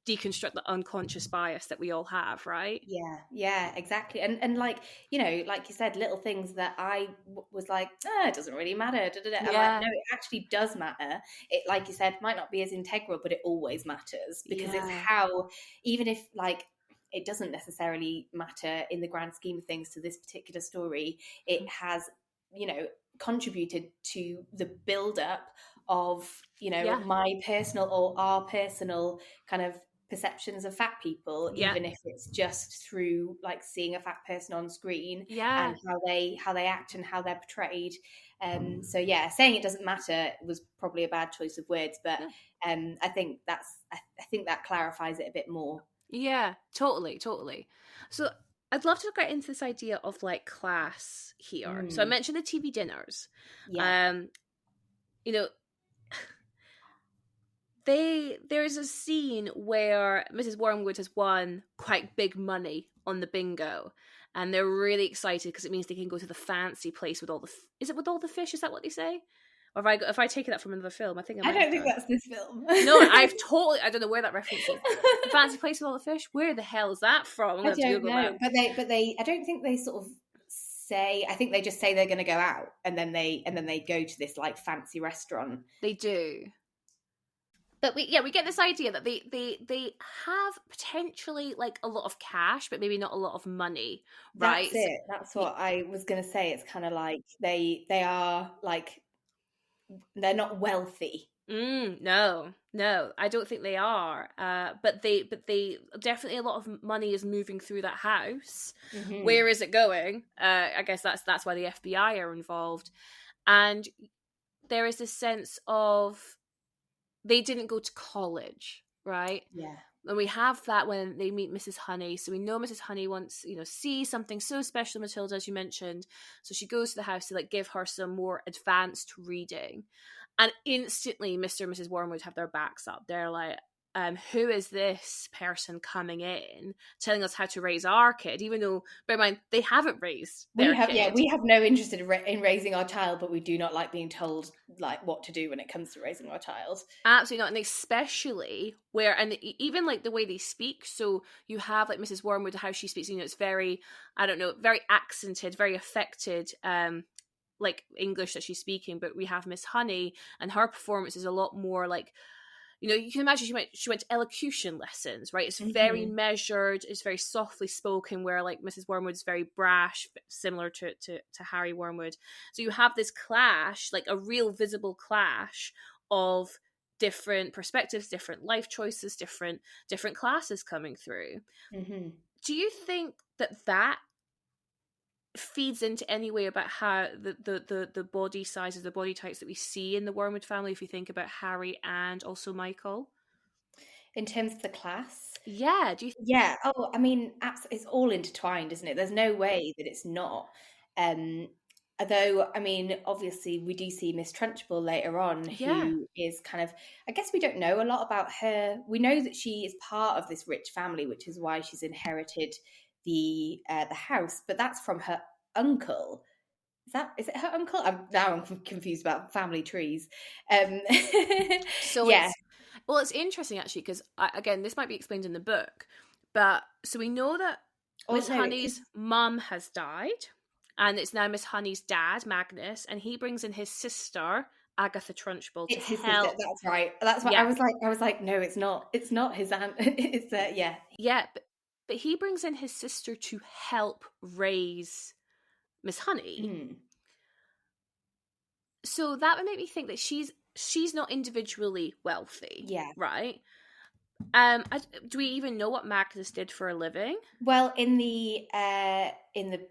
deconstruct the unconscious bias that we all have, right? Yeah, exactly. And like, you know, like you said, little things that I was like, it doesn't really matter. I'm like, no, it actually does matter. It, like you said, might not be as integral, but it always matters, because it's how, even if like it doesn't necessarily matter in the grand scheme of things to this particular story, it has, you know, contributed to the build-up of, you know, my personal or our personal kind of perceptions of fat people, even if it's just through like seeing a fat person on screen and how they act and how they're portrayed. So yeah, saying it doesn't matter was probably a bad choice of words, but I think that clarifies it a bit more. Yeah, totally. So I'd love to get into this idea of like class here. So I mentioned the TV dinners. You know, there's a scene where Mrs. Wormwood has won quite big money on the bingo, and they're really excited because it means they can go to the fancy place with all the is it with all the fish? Is that what they say? Or if I take that from another film, I think I don't think that's this film. No, I don't know where that reference is. The fancy place with all the fish. Where the hell is that from? I don't know, but they I don't think they sort of say. I think they just say they're going to go out, and then they go to this like fancy restaurant. They do. But we get this idea that they have potentially like a lot of cash, but maybe not a lot of money, right? That's it. That's what I was going to say. It's kind of like they are like, they're not wealthy. No, I don't think they are. But they definitely, a lot of money is moving through that house. Mm-hmm. Where is it going? I guess that's why the FBI are involved, and there is this sense of they didn't go to college, right? Yeah. And we have that when they meet Mrs. Honey. So we know Mrs. Honey wants, you know, see something so special, Matilda, as you mentioned. So she goes to the house to like give her some more advanced reading. And instantly Mr. and Mrs. Wormwood have their backs up. They're like, who is this person coming in telling us how to raise our kid, even though, bear in mind, they haven't raised their kid. We have no interest in raising our child, but we do not like being told like what to do when it comes to raising our child. Absolutely not. And especially where, and even like the way they speak, so you have like Mrs. Wormwood, how she speaks, you know, it's very, I don't know, very accented, very affected, like English that she's speaking. But we have Miss Honey, and her performance is a lot more like, you know, you can imagine she went to elocution lessons, right? It's very measured, it's very softly spoken, where like Mrs. Wormwood is very brash, similar to Harry Wormwood. So you have this clash, like a real visible clash of different perspectives, different life choices, different classes coming through. Mm-hmm. Do you think that feeds into any way about how the body sizes, the body types that we see in the Wormwood family, if you think about Harry and also Michael? In terms of the class? Yeah. Yeah. Oh, I mean, it's all intertwined, isn't it? There's no way that it's not. Although, I mean, obviously we do see Miss Trunchbull later on, who is kind of, I guess we don't know a lot about her. We know that she is part of this rich family, which is why she's inherited the house, but that's from her uncle. Is it her uncle? I'm confused about family trees. So yeah. It's interesting actually, because again, this might be explained in the book, but so we know that Miss Honey's mum has died, and it's now Miss Honey's dad, Magnus, and he brings in his sister, Agatha Trunchbull, to help. Sister. That's right. That's what I was like, no, it's not. It's not his aunt. It's yeah. Yeah, but he brings in his sister to help raise Miss Honey. Mm. So that would make me think that she's not individually wealthy. Yeah. Right? Do we even know what Magnus did for a living? Well, in the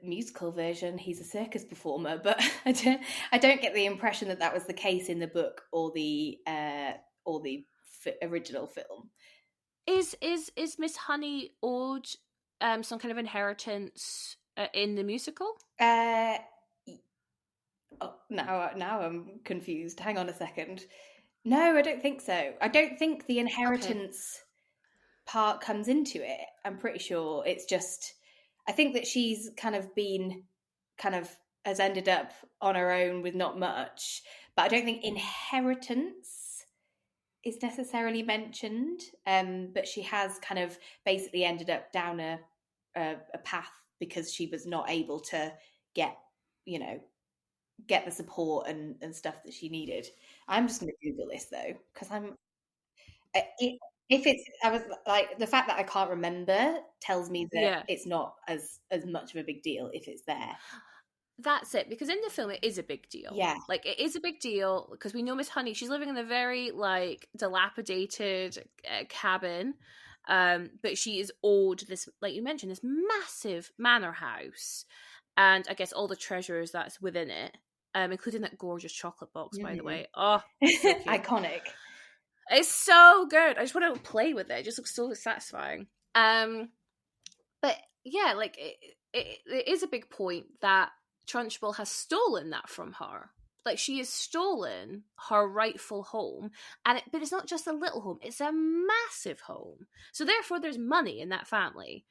musical version, he's a circus performer, but I don't get the impression that was the case in the book or the original film. Is Miss Honey owed some kind of inheritance in the musical? Now I'm confused. Hang on a second. No, I don't think so. I don't think the inheritance part comes into it. I'm pretty sure it's just, I think that she's has ended up on her own with not much, but I don't think inheritance is necessarily mentioned. But she has kind of basically ended up down a path because she was not able to get the support and stuff that she needed. I'm just going to Google this though, because I was like, the fact that I can't remember tells me that it's not as much of a big deal if it's there. That's it, because in the film it is a big deal. Yeah, like it is a big deal because we know Miss Honey, she's living in a very like dilapidated cabin, but she is owed this, like you mentioned, this massive manor house, and I guess all the treasures that's within it, including that gorgeous chocolate box, by the way. Oh, so iconic. It's so good. I just want to play with it. It just looks so satisfying. But yeah, like it is a big point that Trunchbull has stolen that from her. Like, she has stolen her rightful home, but it's not just a little home; it's a massive home. So therefore, there's money in that family.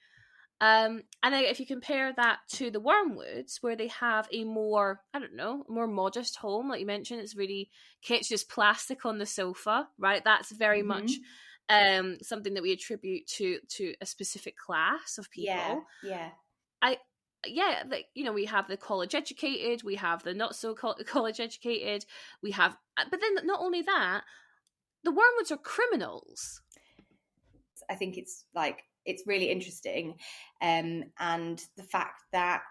And then if you compare that to the Wormwoods, where they have a more, I don't know, more modest home, like you mentioned, it's really kitsch, just plastic on the sofa, right? That's very much something that we attribute to a specific class of people. Yeah. Like, you know, we have the college educated, we have the not so college educated, we have, but then not only that, the Wormwoods are criminals. I think it's really interesting, and the fact that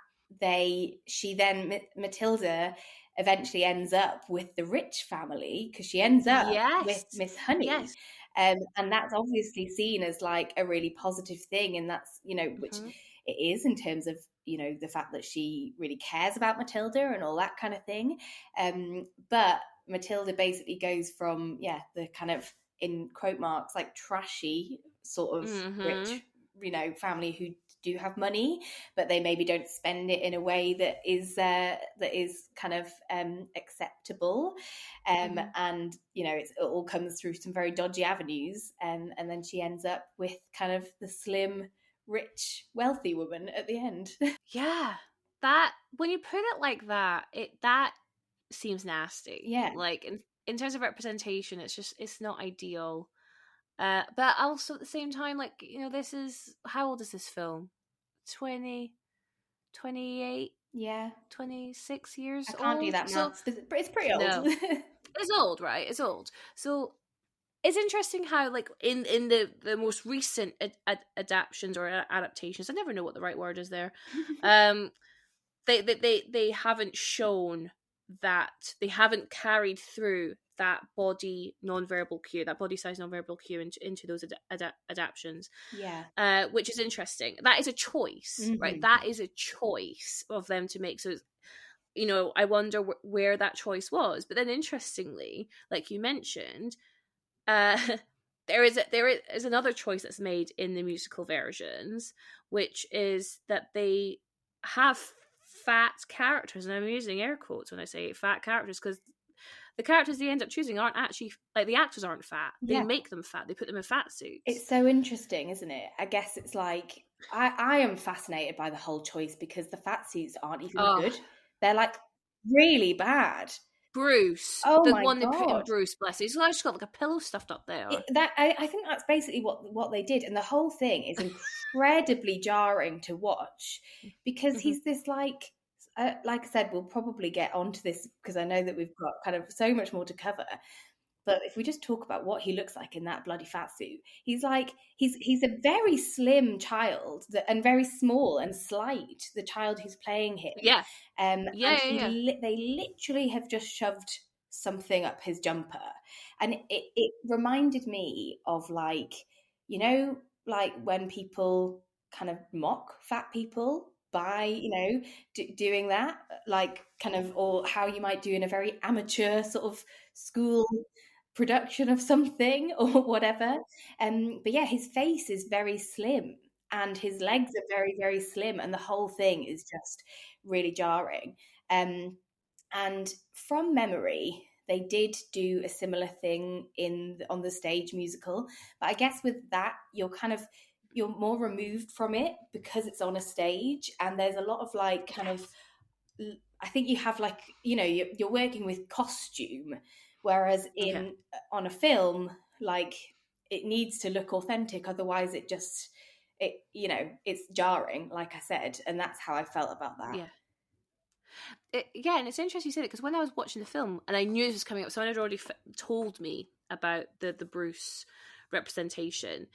Matilda eventually ends up with the rich family, because she ends up with Miss Honey. And that's obviously seen as like a really positive thing, and that's, you know, which it is in terms of, you know, the fact that she really cares about Matilda and all that kind of thing. But Matilda basically goes from the kind of, in quote marks, like trashy sort of rich, you know, family who do have money, but they maybe don't spend it in a way that is kind of acceptable, and you know, it all comes through some very dodgy avenues, and then she ends up with kind of the slim, rich, wealthy woman at the end. Yeah, that, when you put it like that, that seems nasty. Yeah, like in terms of representation, it's not ideal. But also at the same time, like, you know, this is, how old is this film? 20, 28? Yeah. 26 years old? I can't do that maths, but it's pretty old. No. It's old, right? It's old. So it's interesting how, like, in the most recent adaptions or adaptations, I never know what the right word is there, they haven't shown that, they haven't carried through that body nonverbal cue, that body size nonverbal cue into those adaptions. Yeah. Which is interesting. That is a choice, right? That is a choice of them to make. So, you know, I wonder where that choice was. But then, interestingly, like you mentioned, there is another choice that's made in the musical versions, which is that they have fat characters, and I'm using air quotes when I say fat characters, because the characters they end up choosing aren't actually, like, the actors aren't fat. They make them fat. They put them in fat suits. It's so interesting, isn't it? I guess it's like, I am fascinated by the whole choice, because the fat suits aren't even good. They're like really bad. Bruce, oh the my one God. they put in Bruce, bless him. He's just got like a pillow stuffed up there. I think that's basically what they did, and the whole thing is incredibly jarring to watch, because he's this like I said, we'll probably get onto this because I know that we've got kind of so much more to cover. But if we just talk about what he looks like in that bloody fat suit, he's a very slim child and very small and slight, the child who's playing him. Yeah. They literally have just shoved something up his jumper. And it reminded me of, like, you know, like when people kind of mock fat people by, you know, doing that, like kind of, or how you might do in a very amateur sort of school production of something or whatever. But yeah, his face is very slim and his legs are very, very slim, and the whole thing is just really jarring. And from memory, they did do a similar thing on the stage musical, but I guess with that you're more removed from it because it's on a stage, and there's a lot of like kind of, I think you have like, you know, you're working with costume, whereas on a film, like, it needs to look authentic, otherwise it's jarring, like I said, and that's how I felt about that. And it's interesting you said it, because when I was watching the film and I knew this was coming up, someone had already told me about the Bruce representation.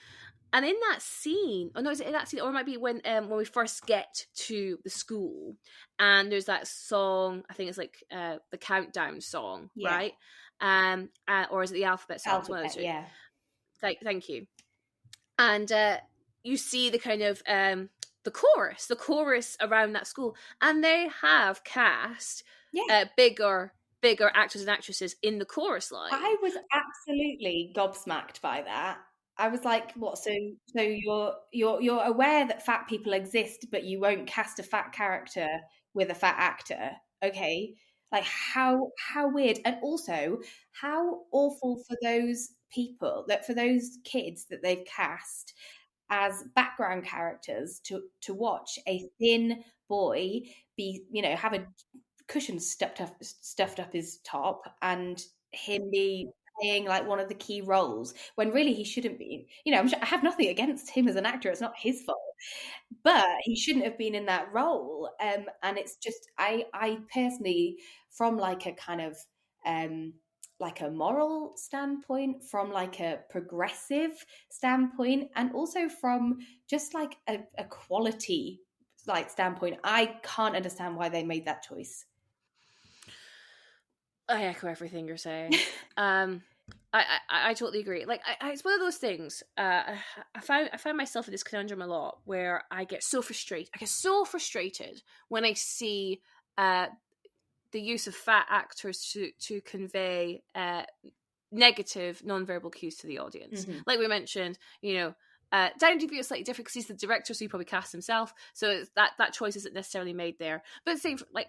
And in that scene, is it in that scene, or it might be when we first get to the school, and there's that song, I think it's like the countdown song, right? Or is it the alphabet song? Yeah. Thank you. And you see the kind of the chorus around that school, and they have cast bigger actors and actresses in the chorus line. I was absolutely gobsmacked by that. I was like, what? So you're aware that fat people exist, but you won't cast a fat character with a fat actor? Okay, like how weird, and also how awful for those people, that for those kids that they've cast as background characters to watch a thin boy be, you know, have a cushion stuffed up his top, and him be playing like one of the key roles when really he shouldn't be. You know, I have nothing against him as an actor, it's not his fault, but he shouldn't have been in that role. And it's just, I personally, from like a kind of like a moral standpoint, from like a progressive standpoint, and also from just like a quality like standpoint, I can't understand why they made that choice. I echo everything you're saying. I totally agree. Like, it's one of those things. I find myself in this conundrum a lot, where I get so frustrated when I see the use of fat actors to convey negative non-verbal cues to the audience. Mm-hmm. Like we mentioned, you know, Downey DeVito is slightly different because he's the director, so he probably cast himself. So that choice isn't necessarily made there. But same for, like,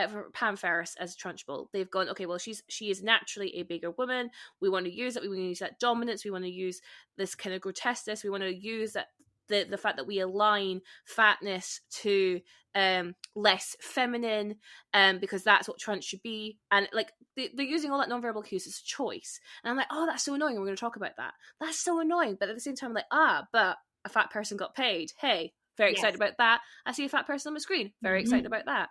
for Pam Ferris as Trunchbull, they've gone, okay, well, she is naturally a bigger woman. We want to use it. We want to use that dominance. We want to use this kind of grotesqueness. We want to use that the fact that we align fatness to less feminine, because that's what Trunch should be. And like they're using all that nonverbal cues as a choice. And I'm like, oh, that's so annoying. We're going to talk about that. That's so annoying. But at the same time, I'm like, but a fat person got paid. Hey, very excited about that. I see a fat person on the screen. Very excited about that.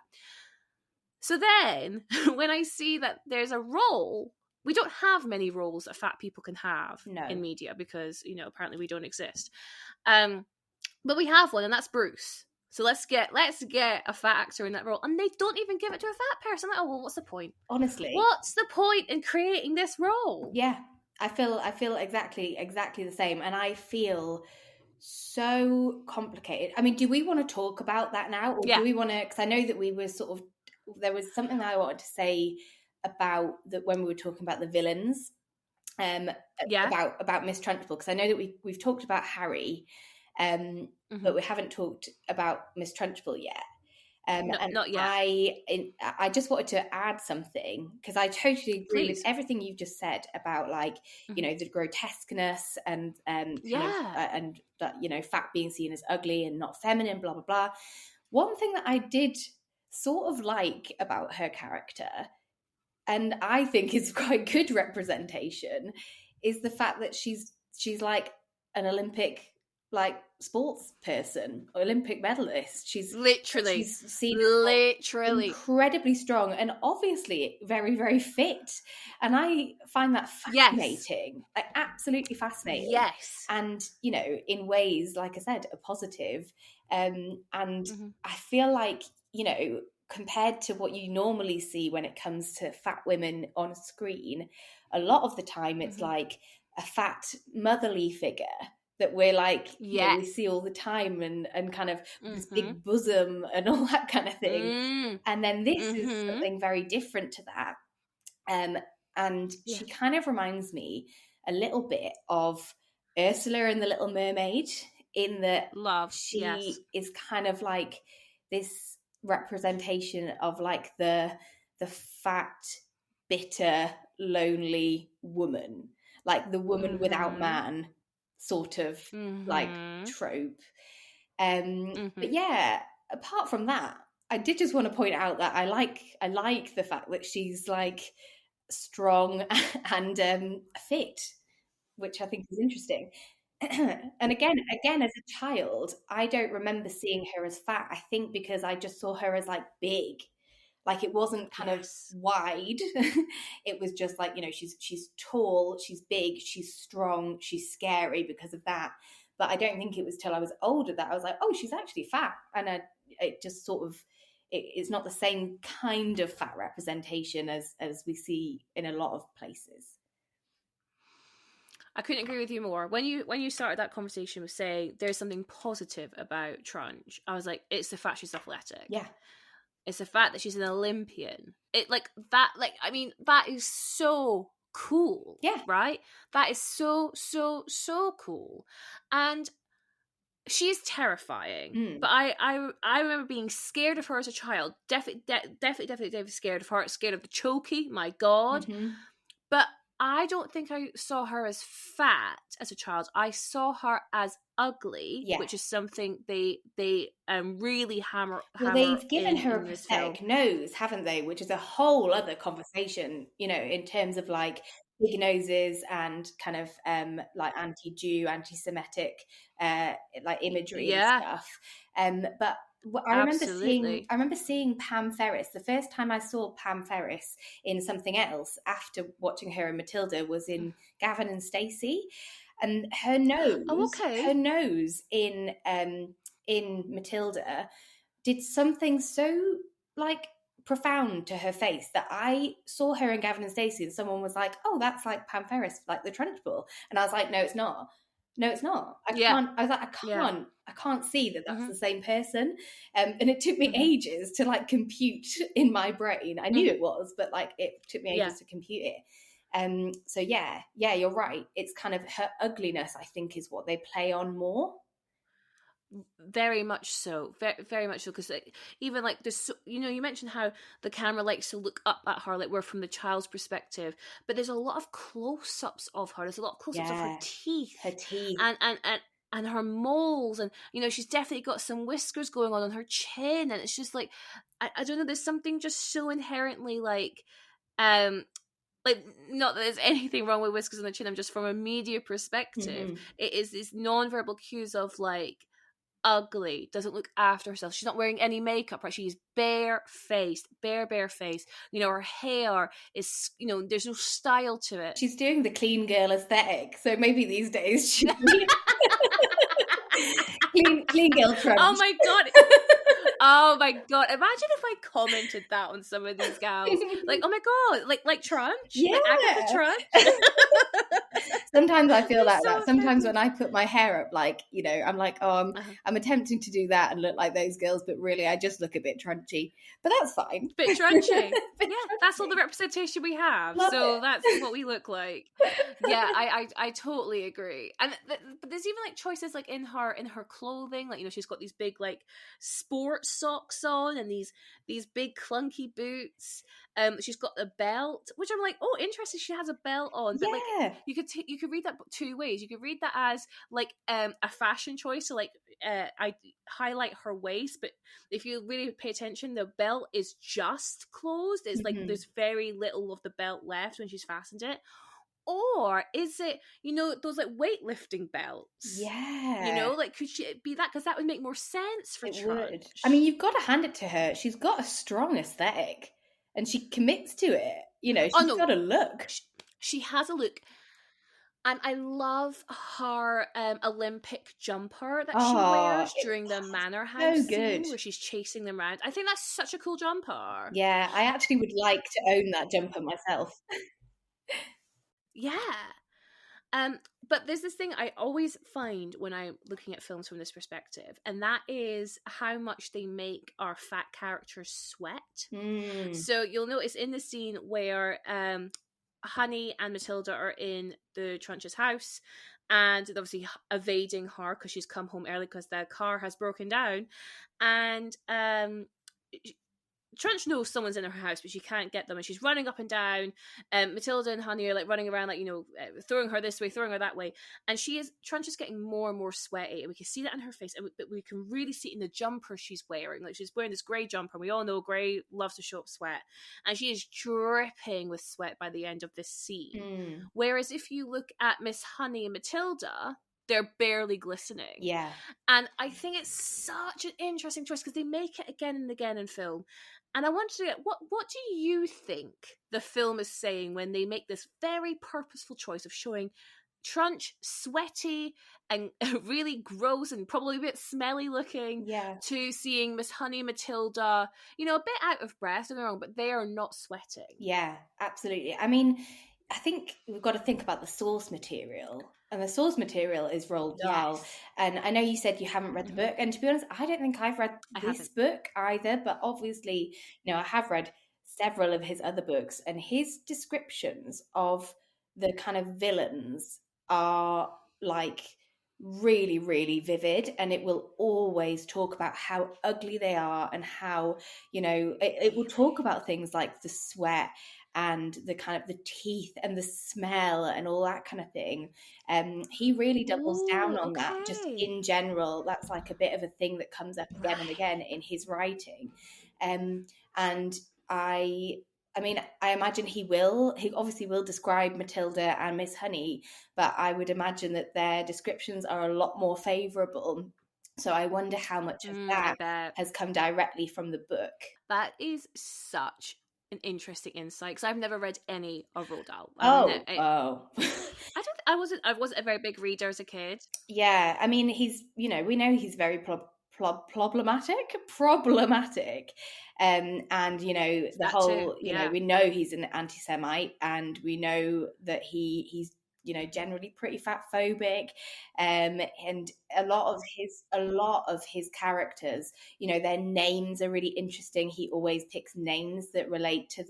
So then, when I see that there's a role, we don't have many roles that fat people can have in media because, you know, apparently we don't exist. But we have one, and that's Bruce. So let's get a fat actor in that role, and they don't even give it to a fat person. Like, oh well, what's the point? Honestly, what's the point in creating this role? Yeah, I feel exactly the same, and I feel so complicated. I mean, do we want to talk about that now, or do we want to? Because I know that we were sort of, there was something that I wanted to say about that when we were talking about the villains, about Miss Trunchbull, because I know that we've talked about Harry, but we haven't talked about Miss Trunchbull yet. And not yet. I just wanted to add something, because I totally agree with everything you've just said about, like, you know, the grotesqueness and kind of and that, you know, fat being seen as ugly and not feminine, blah blah blah. One thing that I did sort of like about her character, and I think is quite good representation, is the fact that she's like an Olympic, like, sports person, Olympic medalist. She's seen literally incredibly strong and obviously very, very fit. And I find that fascinating, like absolutely fascinating. Yes. And, you know, in ways, like I said, a positive. And I feel like, you know, compared to what you normally see when it comes to fat women on screen, a lot of the time it's like a fat motherly figure that we're like, you know, we see all the time, and kind of this big bosom and all that kind of thing. And then this is something very different to that. And she kind of reminds me a little bit of Ursula in The Little Mermaid, in that she is kind of like this representation of like the fat, bitter, lonely woman, like the woman without man sort of like trope. But yeah, apart from that, I did just want to point out that I like the fact that she's like strong and fit, which I think is interesting. And again, as a child, I don't remember seeing her as fat. I think because I just saw her as like big. Like, it wasn't kind of wide. It was just like, you know, she's tall, she's big, she's strong, she's scary because of that. But I don't think it was till I was older that I was like, oh, she's actually fat. And it just sort of, it's not the same kind of fat representation as we see in a lot of places. I couldn't agree with you more. When you started that conversation with saying there's something positive about Trunch, I was like, it's the fact she's athletic. Yeah. It's the fact that she's an Olympian. It like that, like, I mean, that is so cool. Yeah. Right? That is so, so, so cool. And she is terrifying. But I remember being scared of her as a child. Definitely scared of her. Scared of the chokey. My God. But I don't think I saw her as fat as a child. I saw her as ugly, which is something they really hammer. Well, they've given her a prosthetic nose, haven't they? Which is a whole other conversation, you know, in terms of like big noses and kind of like anti-Jew, anti-Semitic like imagery and stuff. But I remember seeing Pam Ferris. The first time I saw Pam Ferris in something else after watching her in Matilda was in Gavin and Stacey, and her nose in Matilda did something so like profound to her face that I saw her in Gavin and Stacey, and someone was like, "Oh, that's like Pam Ferris, like the Trunchbull," and I was like, "No, it's not. No, it's not. I can't." I was like, I can't see that that's the same person." And it took me ages to like compute in my brain. I knew it was, but like it took me ages to compute it. So yeah, you're right. It's kind of her ugliness, I think, is what they play on more. Very much so, very much so, because like, even like this, you know, you mentioned how the camera likes to look up at her, like we're from the child's perspective, but there's a lot of close-ups of her. There's a lot of close-ups of her teeth, and her moles, and you know, she's definitely got some whiskers going on her chin, and it's just like I don't know. There's something just so inherently like not that there's anything wrong with whiskers on the chin. I'm just from a media perspective, it is these non-verbal cues of like ugly, doesn't look after herself. She's not wearing any makeup, right? She's bare-faced. You know, her hair is, you know, there's no style to it. She's doing the clean girl aesthetic, so maybe these days she's clean girl Trunch. Oh my God. Oh my God. Imagine if I commented that on some of these gals. Like, oh my God, like Trunch? Yeah. Like Agatha Trunch? Sometimes I feel that. Sometimes when I put my hair up, like, you know, I'm like, oh, I'm attempting to do that and look like those girls, but really I just look a bit trunchy. But that's fine. Bit trunchy. That's all the representation we have. That's what we look like. Yeah, I totally agree. And but there's even like choices like in her clothing, like, you know, she's got these big like sports socks on and these big clunky boots. She's got a belt, which I'm like, oh, interesting. She has a belt on, but like you could read that two ways. You could read that as like a fashion choice, so like I highlight her waist, but if you really pay attention, the belt is just closed. It's like there's very little of the belt left when she's fastened it. Or is it, those like weightlifting belts? Yeah. Like could she be that? Because that would make more sense for Trunch. Would. I mean, you've got to hand it to her. She's got a strong aesthetic and she commits to it. She's got a look. She has a look. And I love her Olympic jumper that she wears during the manor house scene where she's chasing them around. I think that's such a cool jumper. Yeah, I actually would like to own that jumper myself. Yeah. But there's this thing I always find when I'm looking at films from this perspective, and that is how much they make our fat characters sweat. So you'll notice in the scene where Honey and Matilda are in the Trunch's house, and they're obviously evading her because she's come home early because the car has broken down, and Trunch knows someone's in her house, but she can't get them, and she's running up and down. Matilda and Honey are like running around, like throwing her this way, throwing her that way, and Trunch is getting more and more sweaty, and we can see that in her face, but we can really see it in the jumper she's wearing. Like she's wearing this grey jumper, and we all know grey loves to show up sweat, and she is dripping with sweat by the end of this scene. Whereas if you look at Miss Honey and Matilda, they're barely glistening. Yeah. And I think it's such an interesting choice because they make it again and again in film. And I wanted to get, what do you think the film is saying when they make this very purposeful choice of showing Trunch sweaty and really gross and probably a bit smelly looking, to seeing Miss Honey Matilda, a bit out of breath, don't get me wrong, but they are not sweating. Yeah, absolutely. I mean, I think we've got to think about the source material. And the source material is Roald Dahl. Yes. And I know you said you haven't read the book. And to be honest, I don't think I've read this book either. But obviously, I have read several of his other books. And his descriptions of the kind of villains are like really, really vivid. And it will always talk about how ugly they are and how, it will talk about things like the sweat and the kind of the teeth and the smell and all that kind of thing. He really doubles down on that just in general. That's like a bit of a thing that comes up again and again in his writing. And I mean, I imagine he obviously will describe Matilda and Miss Honey, but I would imagine that their descriptions are a lot more favourable. So I wonder how much of that has come directly from the book. That is such an interesting insight because I've never read any of Roald Dahl. I wasn't a very big reader as a kid. Yeah, I mean, he's we know he's very problematic, and the that whole too. We know he's an anti-Semite, and we know that he's generally pretty fat phobic, and a lot of his characters, their names are really interesting. He always picks names that relate to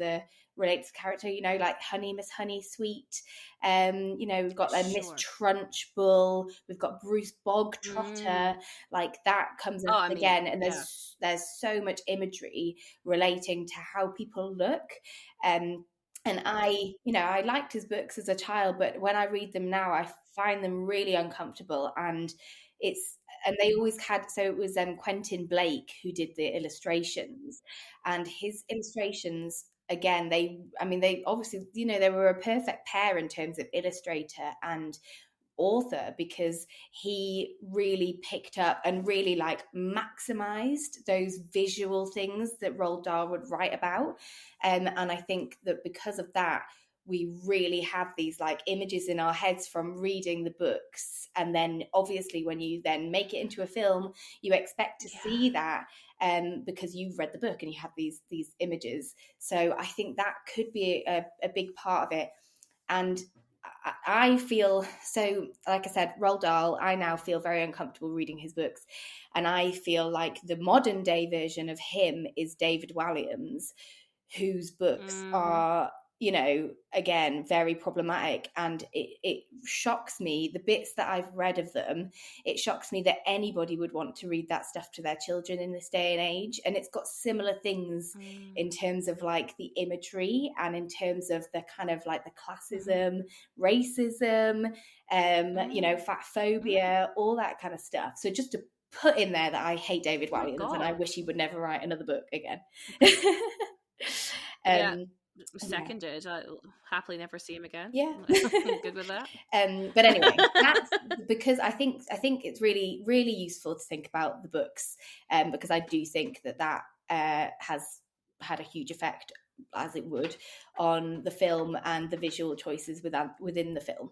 character, like Honey, Miss Honey Sweet. We've got Miss Trunchbull, we've got Bruce Bogtrotter, like that comes up again, and there's so much imagery relating to how people look. And I liked his books as a child, but when I read them now, I find them really uncomfortable. And they always had, so it was Quentin Blake who did the illustrations, and his illustrations, again, they obviously, they were a perfect pair in terms of illustrator and author, because he really picked up and really maximized those visual things that Roald Dahl would write about, and I think that because of that, we really have these images in our heads from reading the books, and then obviously when you then make it into a film, you expect to see that because you've read the book and you have these images. So I think that could be a big part of it. And I feel, so like I said, Roald Dahl, I now feel very uncomfortable reading his books, and I feel like the modern day version of him is David Walliams, whose books are again, very problematic. And it shocks me, the bits that I've read of them, it shocks me that anybody would want to read that stuff to their children in this day and age. And it's got similar things in terms of like the imagery and in terms of the kind of like the classism, racism, fat phobia, all that kind of stuff. So just to put in there that I hate David Walliams and I wish he would never write another book again. Seconded. I'll happily never see him again. Yeah. Good with that. But anyway, that's because I think it's really, really useful to think about the books, because I do think that has had a huge effect, as it would, on the film and the visual choices within the film.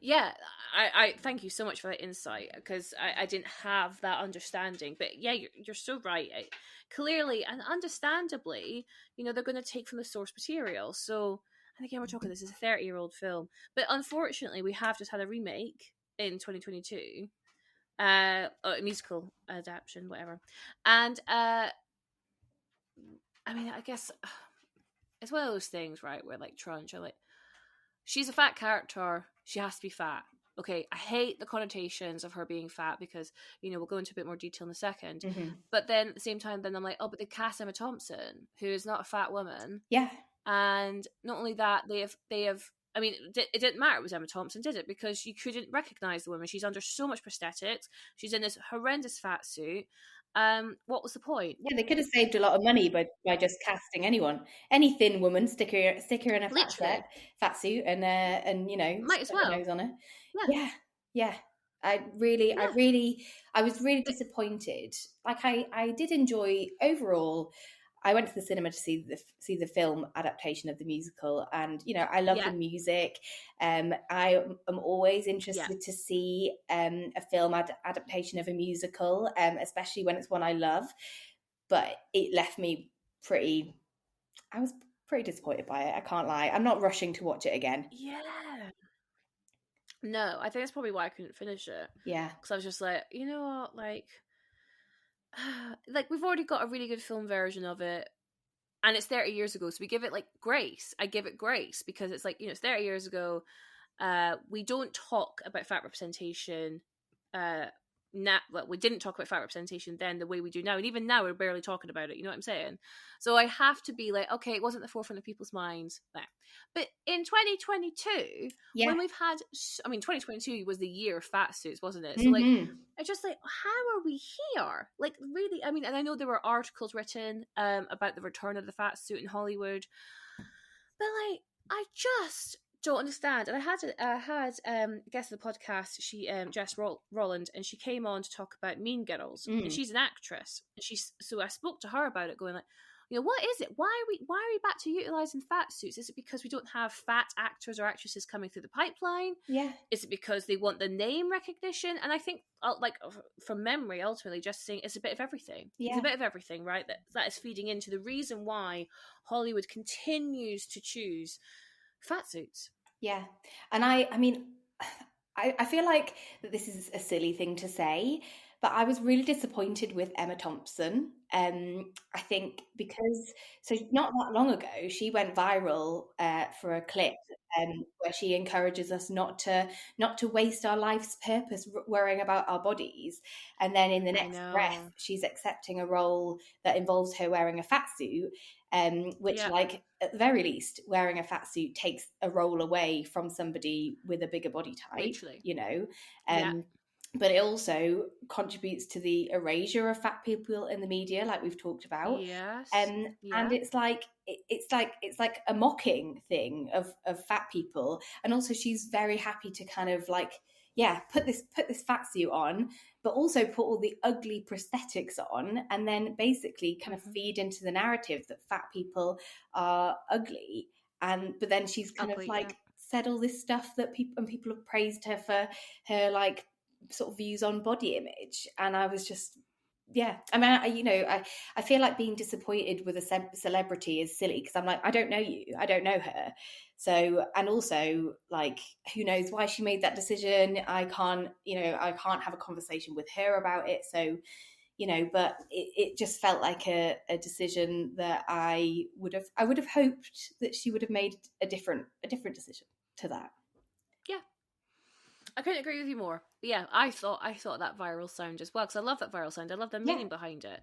Yeah, I thank you so much for that insight, because I didn't have that understanding. But yeah, you're so right. Clearly and understandably, they're going to take from the source material. So, and again, we're talking, this is a 30-year-old film. But unfortunately, we have just had a remake in 2022, a musical adaptation, whatever. And I guess it's one of those things, right, where like Trunch, she's a fat character, she has to be fat. Okay, I hate the connotations of her being fat because, we'll go into a bit more detail in a second. But then at the same time, then I'm like, oh, but they cast Emma Thompson, who is not a fat woman. Yeah. And not only that, they have it didn't matter it was Emma Thompson, did it? Because you couldn't recognize the woman. She's under so much prosthetics. She's in this horrendous fat suit. What was the point? Yeah, they could have saved a lot of money by just casting any thin woman, stick her in a fat suit, and might as well nose on her. Yeah. I was really disappointed. Like I did enjoy overall. I went to the cinema to see the film adaptation of the musical, and I love the music. I am always interested to see a film adaptation of a musical, especially when it's one I love. But it left me I was pretty disappointed by it. I can't lie. I'm not rushing to watch it again. Yeah. No, I think that's probably why I couldn't finish it. Yeah, because I was just like, you know what, like we've already got a really good film version of it. And it's 30 years ago, so we give it like grace. I give it grace because it's like, it's 30 years ago. We don't talk about fat representation. We didn't talk about fat representation then the way we do now. And even now, we're barely talking about it. You know what I'm saying? So I have to be like, okay, it wasn't the forefront of people's minds there. But in 2022, when we've had, 2022 was the year of fat suits, wasn't it? So like, I just like, how are we here? Like, really, and I know there were articles written about the return of the fat suit in Hollywood, but like, I just don't understand. And I had a guest of the podcast, she Jess Rolland, and she came on to talk about Mean Girls, and she's an actress. And so I spoke to her about it, going like, what is it? Why are we back to utilizing fat suits? Is it because we don't have fat actors or actresses coming through the pipeline? Yeah. Is it because they want the name recognition? And I think, like, from memory, ultimately, just saying it's a bit of everything. Yeah. It's a bit of everything, right? That is feeding into the reason why Hollywood continues to choose fat suits. Yeah. And I feel like that this is a silly thing to say, but I was really disappointed with Emma Thompson. I think because not that long ago she went viral for a clip where she encourages us not to waste our life's purpose worrying about our bodies, and then in the next breath she's accepting a role that involves her wearing a fat suit, which like at the very least wearing a fat suit takes a role away from somebody with a bigger body type. Literally. But it also contributes to the erasure of fat people in the media, like we've talked about. Yes. And it's like a mocking thing of fat people. And also she's very happy to kind of like, put this fat suit on, but also put all the ugly prosthetics on, and then basically kind of feed into the narrative that fat people are ugly. But then she's kind of like said all this stuff that people have praised her for her like sort of views on body image, and I was just I feel like being disappointed with a celebrity is silly, because I'm like, I don't know you, I don't know her, so, and also like, who knows why she made that decision. I can't have a conversation with her about it, so but it just felt like a decision that I would have hoped that she would have made a different decision to that. Yeah, I couldn't agree with you more. But yeah, I thought that viral sound as well, because I love that viral sound. I love the meaning behind it.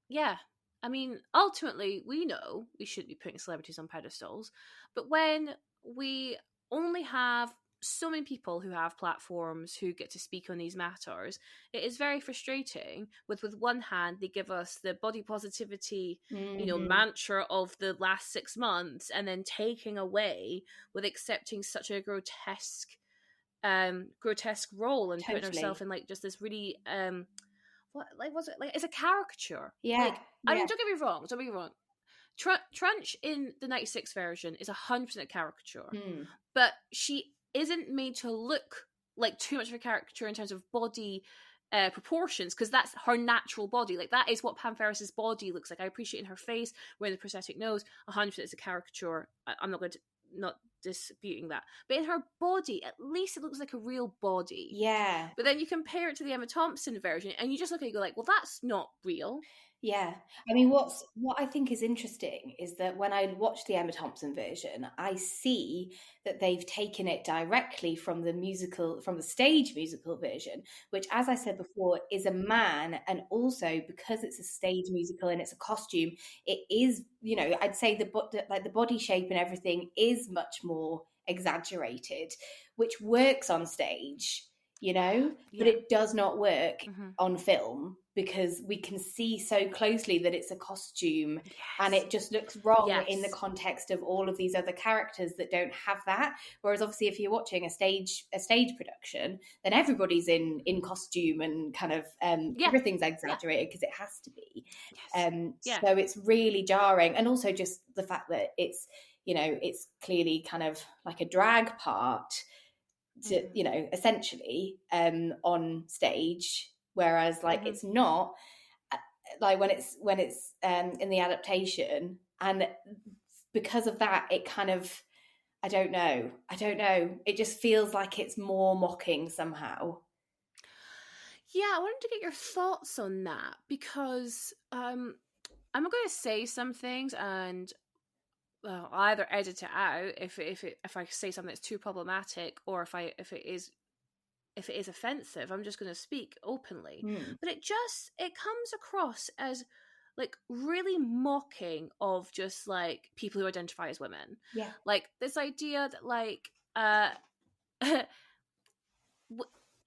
Yeah, I mean, ultimately, we know we shouldn't be putting celebrities on pedestals, but when we only have so many people who have platforms who get to speak on these matters, it is very frustrating. With one hand, they give us the body positivity, mantra of the last 6 months, and then taking away with accepting such a grotesque role and putting herself in like just this really what like was it like it's a caricature. Yeah. I mean, don't get me wrong. Trunch in the 96 version is 100% a caricature, but she isn't made to look like too much of a caricature in terms of body proportions, because that's her natural body. Like, that is what Pam Ferris's body looks like. I appreciate in her face, wearing the prosthetic nose, 100% it's a caricature. I'm not going to not disputing that, but in her body, at least it looks like a real body. Yeah. But then you compare it to the Emma Thompson version, and you just look at it and go like, well, that's not real. Yeah. I mean, what I think is interesting is that when I watch the Emma Thompson version, I see that they've taken it directly from the stage musical version, which, as I said before, is a man. And also, because it's a stage musical and it's a costume, it is, I'd say the body shape and everything is much more exaggerated, which works on stage, but it does not work on film, because we can see so closely that it's a costume, and it just looks wrong in the context of all of these other characters that don't have that. Whereas obviously if you're watching a stage production, then everybody's in costume and kind of everything's exaggerated because it has to be. So it's really jarring. And also just the fact that it's it's clearly kind of like a drag part to essentially on stage, whereas it's not, like when it's in the adaptation. And because of that, it kind of, I don't know, it just feels like it's more mocking somehow. I wanted to get your thoughts on that, because I'm going to say some things, and I'll either edit it out if I say something that's too problematic, or if it is offensive. I'm just going to speak openly. But it comes across as like really mocking of just like people who identify as women. Like this idea that like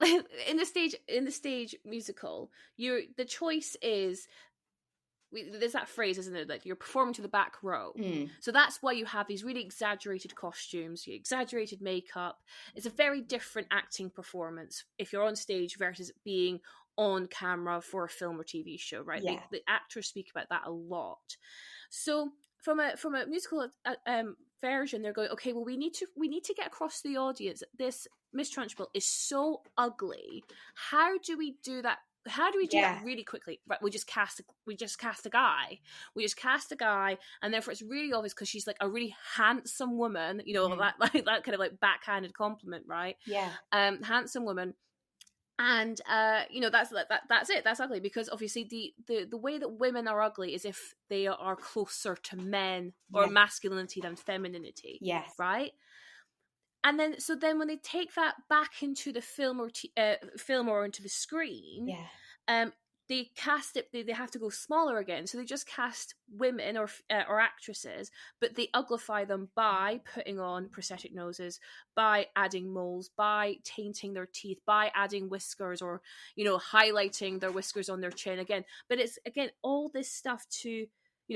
in the stage musical, the choice is, there's that phrase, isn't it, like you're performing to the back row. So that's why you have these really exaggerated costumes, exaggerated makeup. It's a very different acting performance if you're on stage versus being on camera for a film or TV show, right? The actors speak about that a lot. So from a musical version, they're going, okay, well, we need to get across to the audience that this Miss Trunchbull is so ugly. How do we do that? How do we do that really quickly? Right, we just cast a guy. And therefore it's really obvious because she's like a really handsome woman. That kind of like backhanded compliment, right? Handsome woman. And that's it. That's ugly, because obviously the way that women are ugly is if they are closer to men or masculinity than femininity. Right. And then when they take that back into the film or into the screen, they cast it. They have to go smaller again, so they just cast women or actresses, but they uglify them by putting on prosthetic noses, by adding moles, by tainting their teeth, by adding whiskers, or highlighting their whiskers on their chin again. But it's again all this stuff to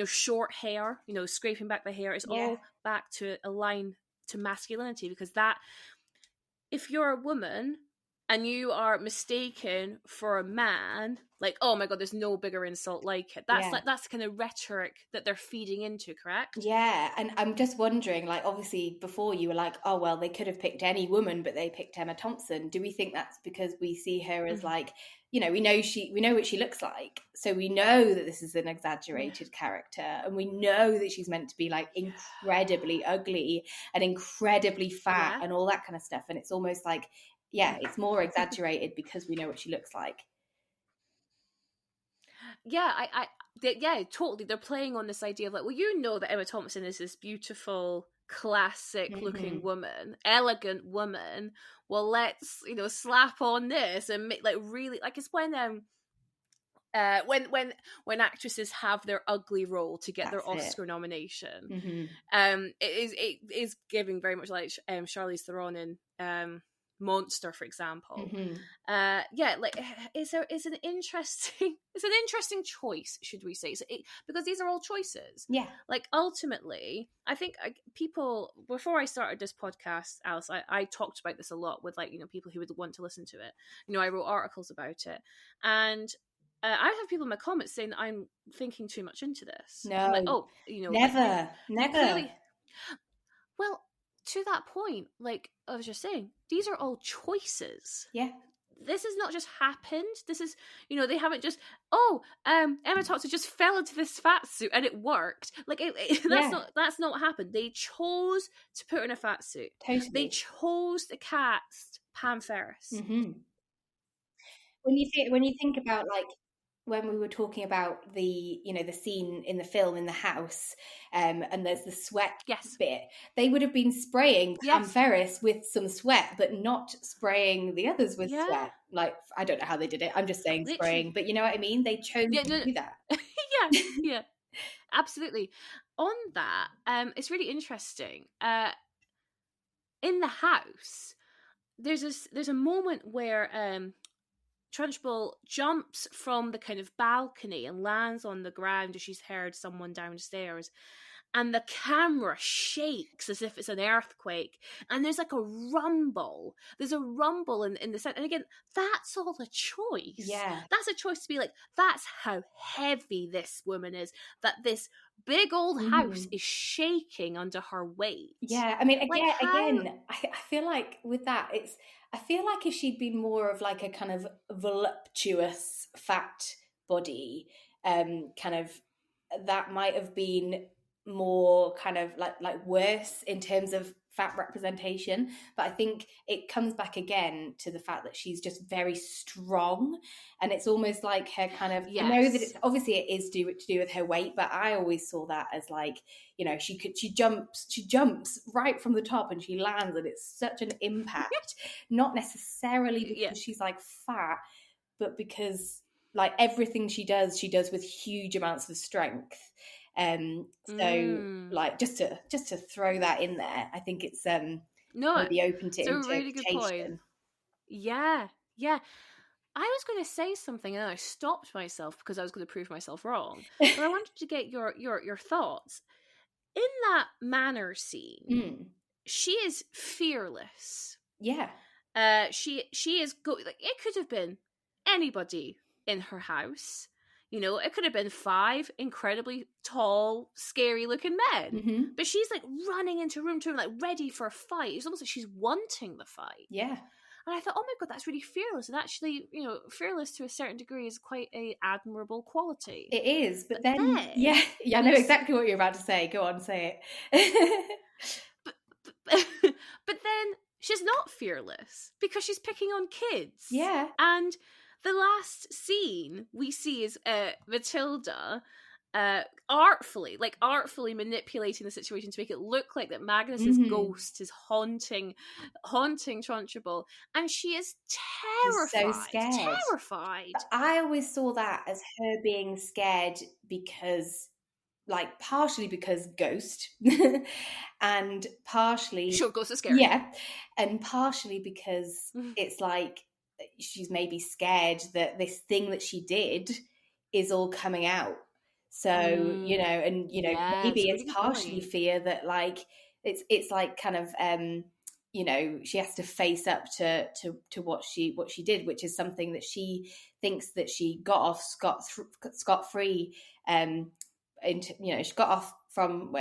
short hair, scraping back the hair. It's all back to align to masculinity, because that, if you're a woman and you are mistaken for a man, like, oh my god, there's no bigger insult like it. That's the kind of rhetoric that they're feeding into, correct? And I'm just wondering, like, obviously before you were like, oh well, they could have picked any woman, but they picked Emma Thompson. Do we think that's because we see her as like, we know what she looks like, so we know that this is an exaggerated character, and we know that she's meant to be like incredibly ugly and incredibly fat and all that kind of stuff, and it's almost like it's more exaggerated because we know what she looks like. Yeah, totally. They're playing on this idea of like, well, you know that Emma Thompson is this beautiful, classic-looking woman, elegant woman. Well, let's slap on this and make like really like it's when actresses have their ugly role to get their Oscar nomination. It is giving very much like Charlize Theron in Monster, for example. It's an interesting choice, should we say? Because these are all choices. Yeah. Like ultimately, I think people, before I started this podcast, Alice, I talked about this a lot with like people who would want to listen to it. I wrote articles about it, and I have people in my comments saying that I'm thinking too much into this. No, I'm like, oh, never. Clearly, well, to that point, like I was just saying, these are all choices. Yeah. This has not just happened. This is, they haven't just, Emma Thompson just fell into this fat suit and it worked. Like that's not what happened. They chose to put her in a fat suit. Totally. They chose to cast Pam Ferris. Mm-hmm. When you think about like when we were talking about the the scene in the film in the house, and there's the sweat bit, they would have been spraying Pam Ferris with some sweat, but not spraying the others with sweat. Like I don't know how they did it. I'm just saying spraying, but you know what I mean. They chose to do that. yeah, absolutely. On that, it's really interesting. In the house, there's a moment where Trunchbull jumps from the kind of balcony and lands on the ground as she's heard someone downstairs. And the camera shakes as if it's an earthquake. And there's like a rumble. There's a rumble in the set. And again, that's all a choice. Yeah. That's a choice to be like, that's how heavy this woman is. That this big old house is shaking under her weight. Yeah. I mean, again, I feel like with that, I feel like if she'd been more of like a kind of voluptuous fat body, kind of that might have been more kind of like worse in terms of fat representation. But I think it comes back again to the fact that she's just very strong, and it's almost like her kind of I know that it's obviously it is to do with her weight, but I always saw that as like she jumps right from the top and she lands and it's such an impact, not necessarily because she's like fat, but because like everything she does with huge amounts of strength. Like just to throw that in there, I think it's maybe open to interpretation. A really good point. Yeah. I was going to say something and then I stopped myself because I was going to prove myself wrong. But I wanted to get your thoughts. In that manor scene, she is fearless. Yeah. She is like it could have been anybody in her house. It could have been 5 incredibly tall, scary-looking men. But she's, like, running into room to room, like, ready for a fight. It's almost like she's wanting the fight. Yeah. And I thought, oh, my God, that's really fearless. And actually, fearless to a certain degree is quite an admirable quality. It is. But then yeah, I know exactly what you're about to say. Go on, say it. but then she's not fearless because she's picking on kids. Yeah. And the last scene we see is Matilda artfully manipulating the situation to make it look like that Magnus's ghost is haunting Trunchbull, and she is terrified. She's so scared. Terrified. But I always saw that as her being scared because, like, partially because ghost, and partially ghost is scary. Yeah, and partially because it's like she's maybe scared that this thing that she did is all coming out. So, maybe it's partially fear that like, it's like kind of, she has to face up to what she did, which is something that she thinks that she got off scot-free. She got off from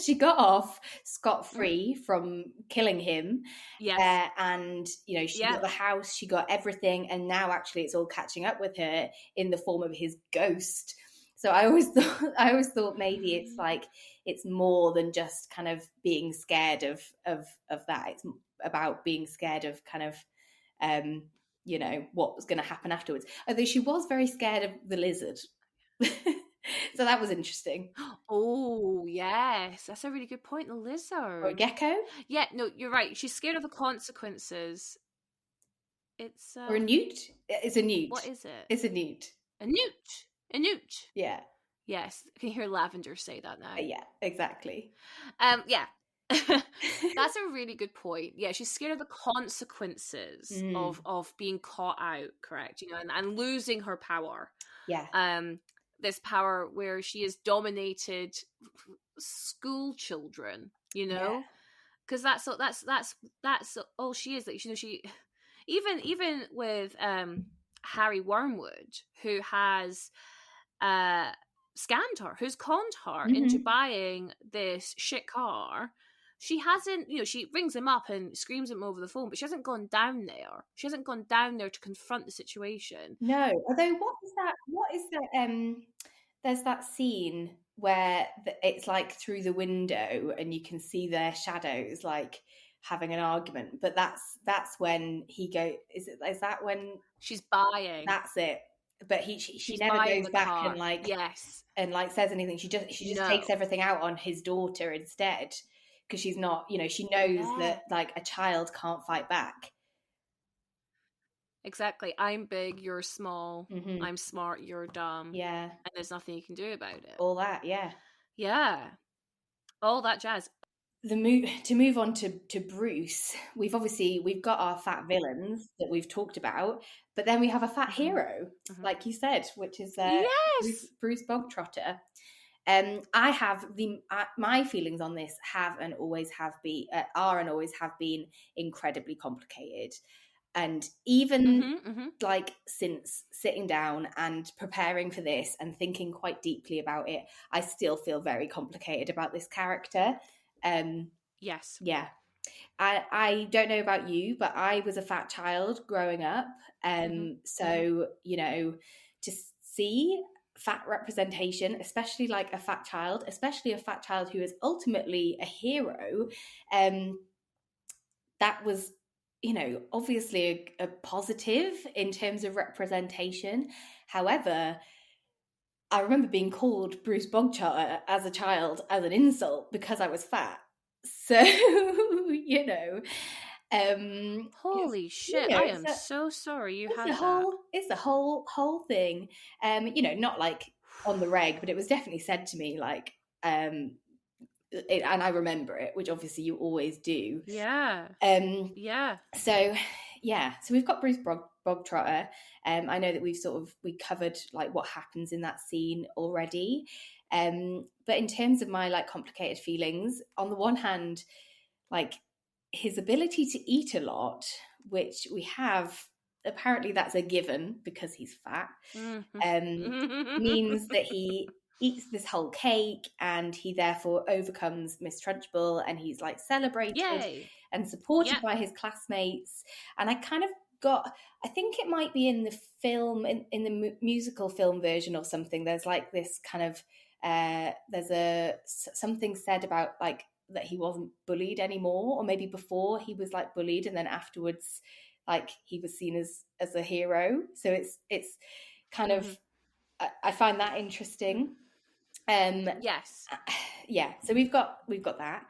she got off scot-free from killing him. Yes. And she got the house, she got everything, and now actually it's all catching up with her in the form of his ghost. So I always thought maybe it's like it's more than just kind of being scared of that. It's about being scared of kind of you know, what was going to happen afterwards. Although she was very scared of the lizard. So that was interesting. Oh, yes. That's a really good point. The lizard. Or a gecko? Yeah, no, you're right. She's scared of the consequences. It's or a newt? It's a newt. What is it? It's a newt. A newt. A newt. Yeah. Yes. I can hear Lavender say that now. Yeah, exactly. Yeah. That's a really good point. Yeah, she's scared of the consequences of being caught out, correct? You know, and losing her power. Yeah. This power where she has dominated school children, you know? Because that's all she is. Like, you know, she even with Harry Wormwood, who has scammed her, who's conned her into buying this shit car. She hasn't, you know, she rings him up and screams at him over the phone, but she hasn't gone down there. She hasn't gone down there to confront the situation. No. Although, what is that? There's that scene where it's like through the window and you can see their shadows, like having an argument. But that's when he is that when she's buying? That's it. But she never goes back car. And like and like says anything. She just takes everything out on his daughter instead, because she's not, you know, she knows that like a child can't fight back. Exactly. I'm big, you're small. I'm smart, you're dumb. Yeah. And there's nothing you can do about it. All that, yeah. Yeah. All that jazz. To move on to Bruce, we've got our fat villains that we've talked about, but then we have a fat hero, like you said, which is Bruce Bogtrotter. I have my feelings on this are and always have been incredibly complicated. And even like since sitting down and preparing for this and thinking quite deeply about it, I still feel very complicated about this character. Yes. Yeah. I don't know about you, but I was a fat child growing up. So, you know, to see fat representation, especially like a fat child, who is ultimately a hero, that was, you know, obviously a positive in terms of representation. However, I remember being called Bruce Bogtrotter as a child as an insult because I was fat. So, you know, holy shit! You know, I am so sorry you had that. It's the whole thing. You know, not like on the reg, but it was definitely said to me, like, and I remember it, which obviously you always do. Yeah. Yeah. So we've got Bruce Bogtrotter. I know that we covered like what happens in that scene already. But in terms of my like complicated feelings, on the one hand, like his ability to eat a lot, which we have, apparently that's a given because he's fat, means that he eats this whole cake and he therefore overcomes Miss Trunchbull, and he's like celebrated and supported by his classmates. And I kind of I think it might be in the film, in the musical film version or something, there's like this kind of there's something said about like that he wasn't bullied anymore, or maybe before he was like bullied and then afterwards like he was seen as a hero. So it's kind of I find that interesting. Yes. Yeah, so we've got that.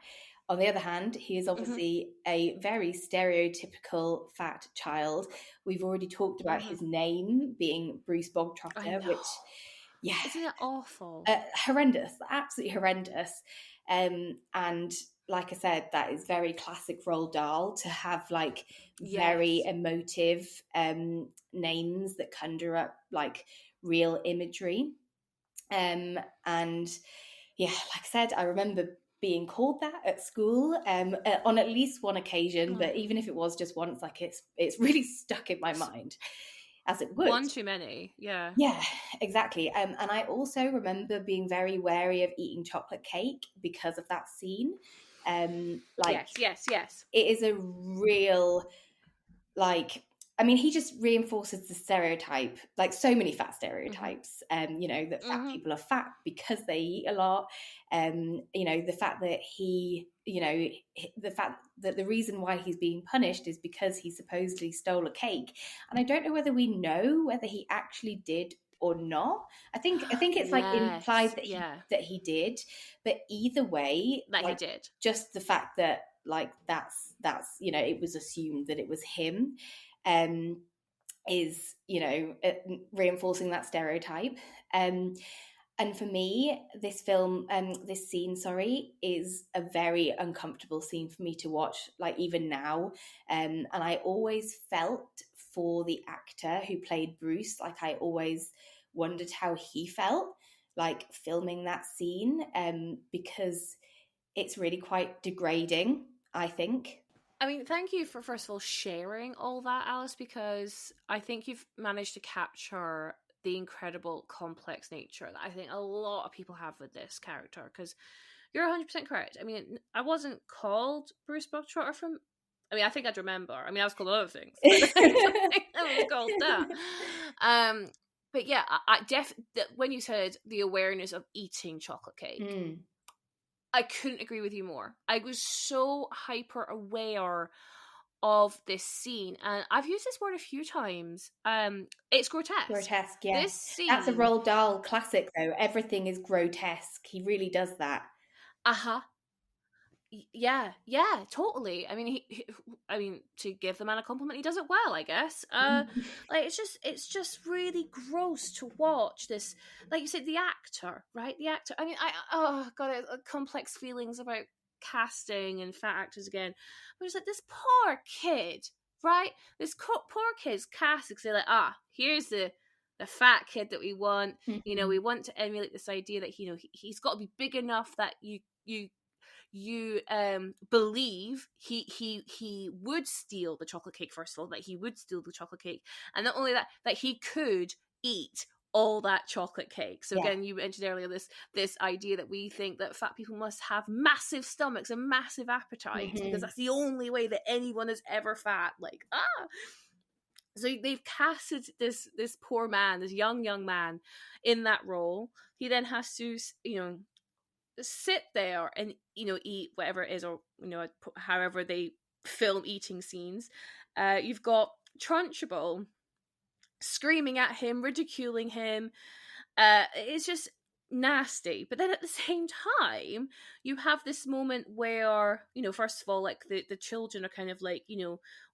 On the other hand, he is obviously a very stereotypical fat child. We've already talked about his name being Bruce Bogtrotter, which, isn't it awful? Horrendous, absolutely horrendous. And like I said, that is very classic Roald Dahl to have like very emotive names that conjure up like real imagery. And yeah, like I said, I remember being called that at school on at least one occasion, but even if it was just once, like it's really stuck in my mind, as it would. One too many. Yeah exactly. And I also remember being very wary of eating chocolate cake because of that scene. Like yes it is a real like I mean, he just reinforces the stereotype, like so many fat stereotypes, you know, that fat people are fat because they eat a lot. You know, the fact that the fact that the reason why he's being punished is because he supposedly stole a cake. And I don't know whether we know whether he actually did or not. I think it's like implied that he did, but either way, that like, he did. Just the fact that like that's you know, it was assumed that it was him, is, you know, reinforcing that stereotype. And for me, this scene, is a very uncomfortable scene for me to watch, like even now. And I always felt for the actor who played Bruce, like I always wondered how he felt, like filming that scene, because it's really quite degrading, I think. I mean, thank you for, first of all, sharing all that, Alice, because I think you've managed to capture the incredible complex nature that I think a lot of people have with this character, because you're 100% correct. I mean, I wasn't called Bruce Bugtrotter from... I mean, I think I'd remember. I mean, I was called other things, but I was called that. But yeah, when you said the awareness of eating chocolate cake, I couldn't agree with you more. I was so hyper aware of this scene, and I've used this word a few times. It's grotesque. Grotesque, yeah. This scene, that's a Roald Dahl classic, though. Everything is grotesque. He really does that. Yeah, totally. I mean, I mean, to give the man a compliment, he does it well, I guess. Like it's just really gross to watch this. Like you said, the actor, right? The actor. I mean, complex feelings about casting and fat actors again. But it's like this poor kid, right? This poor kid's cast because they're like, here's the fat kid that we want. You know, we want to emulate this idea that he's got to be big enough that you believe he would steal the chocolate cake. First of all, that he would steal the chocolate cake, and not only that he could eat all that chocolate cake. So again, you mentioned earlier this idea that we think that fat people must have massive stomachs and massive appetites because that's the only way that anyone is ever fat. So they've casted this poor man, this young man, in that role. He then has to, sit there and eat whatever it is, or however they film eating scenes. You've got Trunchbull screaming at him, ridiculing him. It's just nasty. But then at the same time, you have this moment where, first of all, like the children are kind of like,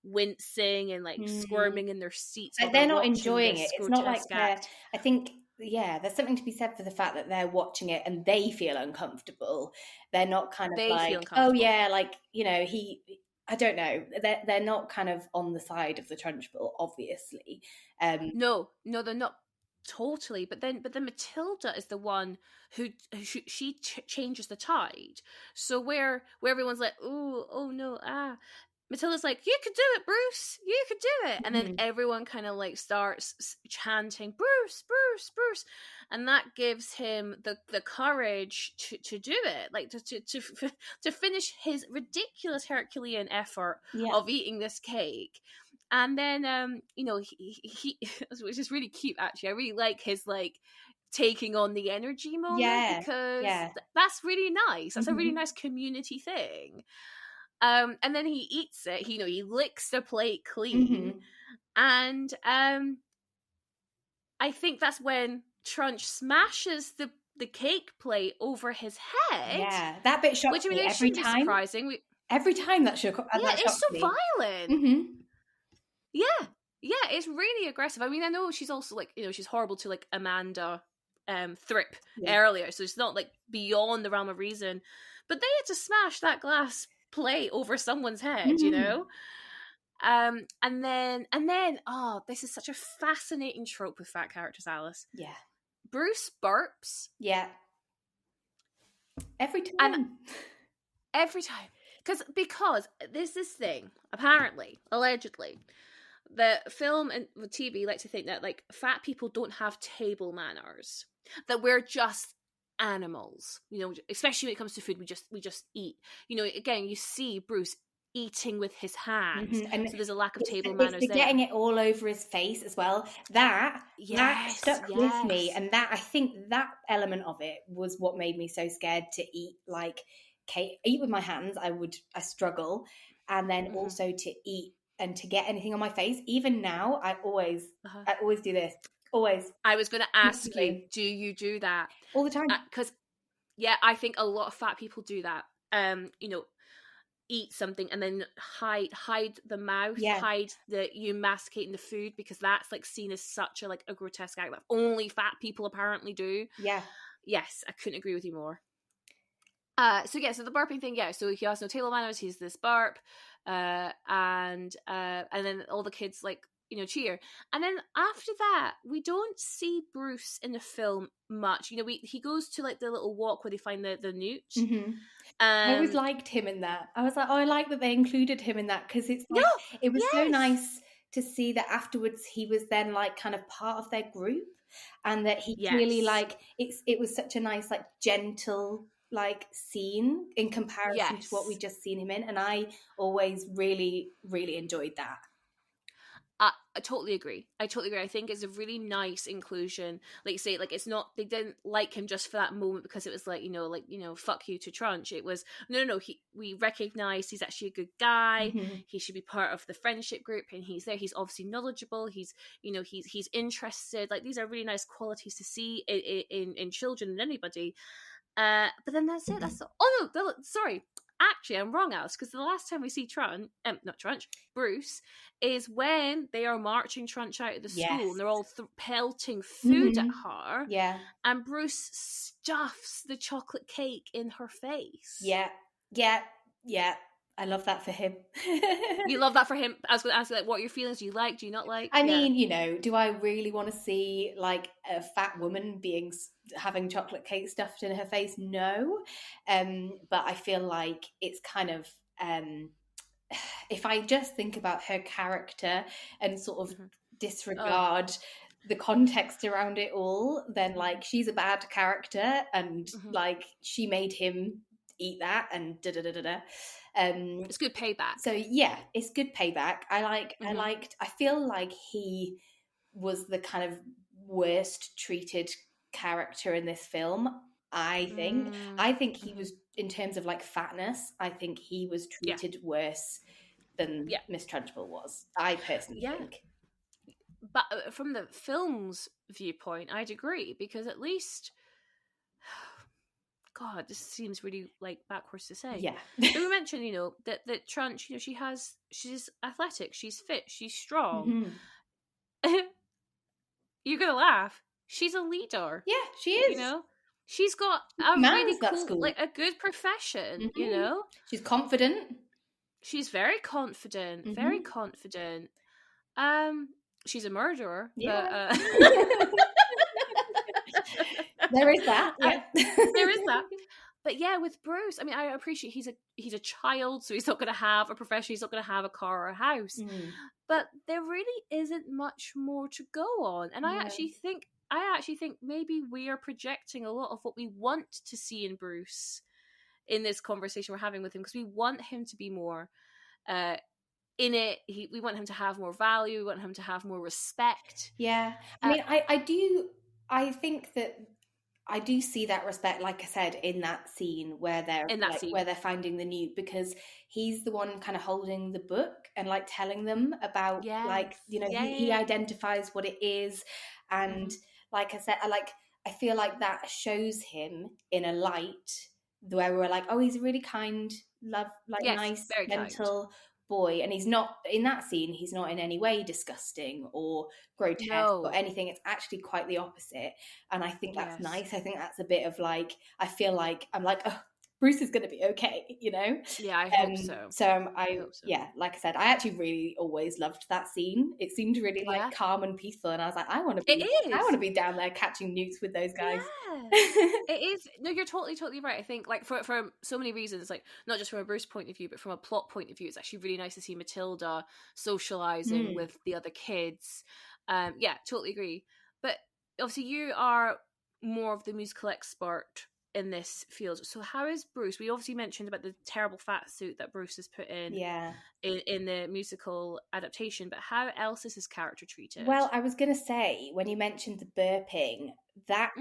wincing and like squirming in their seats. Like they're not enjoying it. It's not like they're, I think, there's something to be said for the fact that they're watching it and they feel uncomfortable. They're not kind of like, oh yeah, like, I don't know. They're not kind of on the side of the Trunchbull, obviously. No, they're not totally. But then Matilda is the one who she changes the tide. So where everyone's like, oh no, Matilda's like, you could do it, Bruce. You could do it. And then everyone kind of like starts chanting, Bruce, Bruce, Bruce. And that gives him the courage to do it, like to finish his ridiculous Herculean effort of eating this cake. And then, he which is really cute, actually. I really like his like taking on the energy moment because that's really nice. That's a really nice community thing. And then he eats it. He licks the plate clean, and I think that's when Trunch smashes the cake plate over his head. Yeah, that bit shocks me every time. Be surprising. Every time that shook. It's so violent. Yeah, it's really aggressive. I mean, I know she's also like, she's horrible to like Amanda Thripp earlier, so it's not like beyond the realm of reason. But they had to smash that glass plate over someone's head, and then this is such a fascinating trope with fat characters, Alice. Bruce burps every time because there's this thing, apparently, allegedly, the film and the TV like to think that like fat people don't have table manners, that we're just animals, especially when it comes to food. We just eat. Again, you see Bruce eating with his hands. Mm-hmm. And so there's a lack of table it's manners the there. getting it all over his face as well. That stuck with me, and that, I think that element of it was what made me so scared to eat like cake. Eat with my hands, I struggle, and then also to eat and to get anything on my face. Even now, I always do this. Always. I was going to ask you, do you do that all the time? Because I think a lot of fat people do that. You know, eat something and then hide the mouth, hide you masticating the food, because that's like seen as such a grotesque act that only fat people apparently do. Yes, I couldn't agree with you more. So the burping thing, so he has no table manners, he's this burp, and then all the kids like, you know, cheer. And then after that, we don't see Bruce in the film much. You know, he goes to like the little walk where they find the newt. I always liked him in that. I was like, oh, I like that they included him in that, because it's like, it was so nice to see that afterwards he was then like kind of part of their group, and that he clearly like it was such a nice like gentle like scene in comparison to what we just seen him in, and I always really, really enjoyed that. I totally agree. I think it's a really nice inclusion. Like you say, like it's not, they didn't like him just for that moment because it was like, fuck you to Trunch. It was no. We recognize he's actually a good guy. He should be part of the friendship group, and he's there. He's obviously knowledgeable. He's interested. Like these are really nice qualities to see in children and anybody. But then that's it. That's sorry. Actually, I'm wrong, Alice, because the last time we see Bruce, is when they are marching Trunch out of the school, and they're all pelting food at her. And Bruce stuffs the chocolate cake in her face. I love that for him. You love that for him? I was going to ask you, like, what are your feelings? Do you like? Do you not like? I mean, you know, do I really want to see like a fat woman having chocolate cake stuffed in her face? No, but I feel like it's kind of if I just think about her character and sort of disregard the context around it all, then like she's a bad character, and like she made him eat that, and it's good payback. So yeah, it's good payback. I feel like he was the kind of worst treated character in this film. I think he was, in terms of like fatness, I think he was treated worse than Miss Trunchbull was. I personally think. But from the film's viewpoint, I'd agree, because at least, God, this seems really like backwards to say. But we mentioned, that Trunch, she's athletic, she's fit, she's strong. You're gonna laugh. She's a leader. Yeah, she is. She's got a really cool, like a good profession. She's confident. She's very confident. Very confident. She's a murderer. Yeah. But, there is that. Yeah. There is that. But yeah, with Bruce, I mean, I appreciate he's a child, so he's not going to have a profession, he's not going to have a car or a house. But there really isn't much more to go on. And I actually think maybe we are projecting a lot of what we want to see in Bruce in this conversation we're having with him, because we want him to be more in it. We want him to have more value. We want him to have more respect. Yeah. I mean, I think that I do see that respect, like I said, in that scene where they're finding the newt, because he's the one kind of holding the book and like telling them about he identifies what it is, and like I said, I feel like that shows him in a light where we're like, oh, he's a really kind, nice, gentle boy, and he's not in that scene. He's not in any way disgusting or grotesque or anything. It's actually quite the opposite, and I think that's nice. I think that's a bit of like, I feel like I'm like, oh, Bruce is going to be okay, Yeah, I hope so. So yeah, like I said, I actually really always loved that scene. It seemed really like calm and peaceful, and I was like, I want to be down there catching newts with those guys. It is. No, you're totally right. I think like for so many reasons, like not just from a Bruce point of view, but from a plot point of view, it's actually really nice to see Matilda socializing with the other kids. Yeah, totally agree. But obviously you are more of the musical expert in this field. So how is Bruce? We obviously mentioned about the terrible fat suit that Bruce has put in the musical adaptation, but how else is his character treated? Well, I was going to say, when you mentioned the burping, that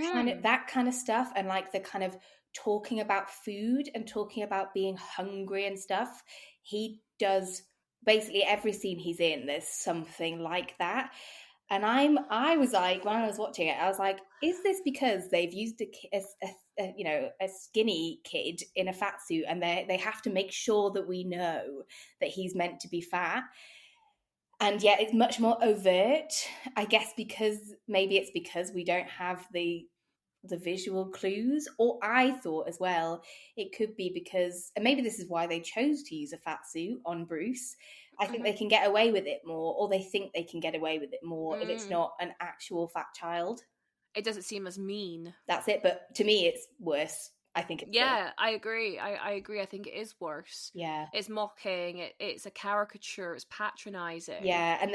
kind of stuff, and like the kind of talking about food and talking about being hungry and stuff, he does basically every scene he's in, there's something like that. And I was like, when I was watching it, I was like, is this because they've used a skinny kid in a fat suit, and they have to make sure that we know that he's meant to be fat? And yet it's much more overt, I guess, because maybe it's because we don't have the visual clues. Or I thought as well, it could be because, and maybe this is why they chose to use a fat suit on Bruce. I think they can get away with it more, or they think they can get away with it more if it's not an actual fat child. It doesn't seem as mean. That's it. But to me, it's worse. I think it's worse. I agree. I agree. I think it is worse. Yeah. It's mocking. It's a caricature. It's patronising. Yeah, and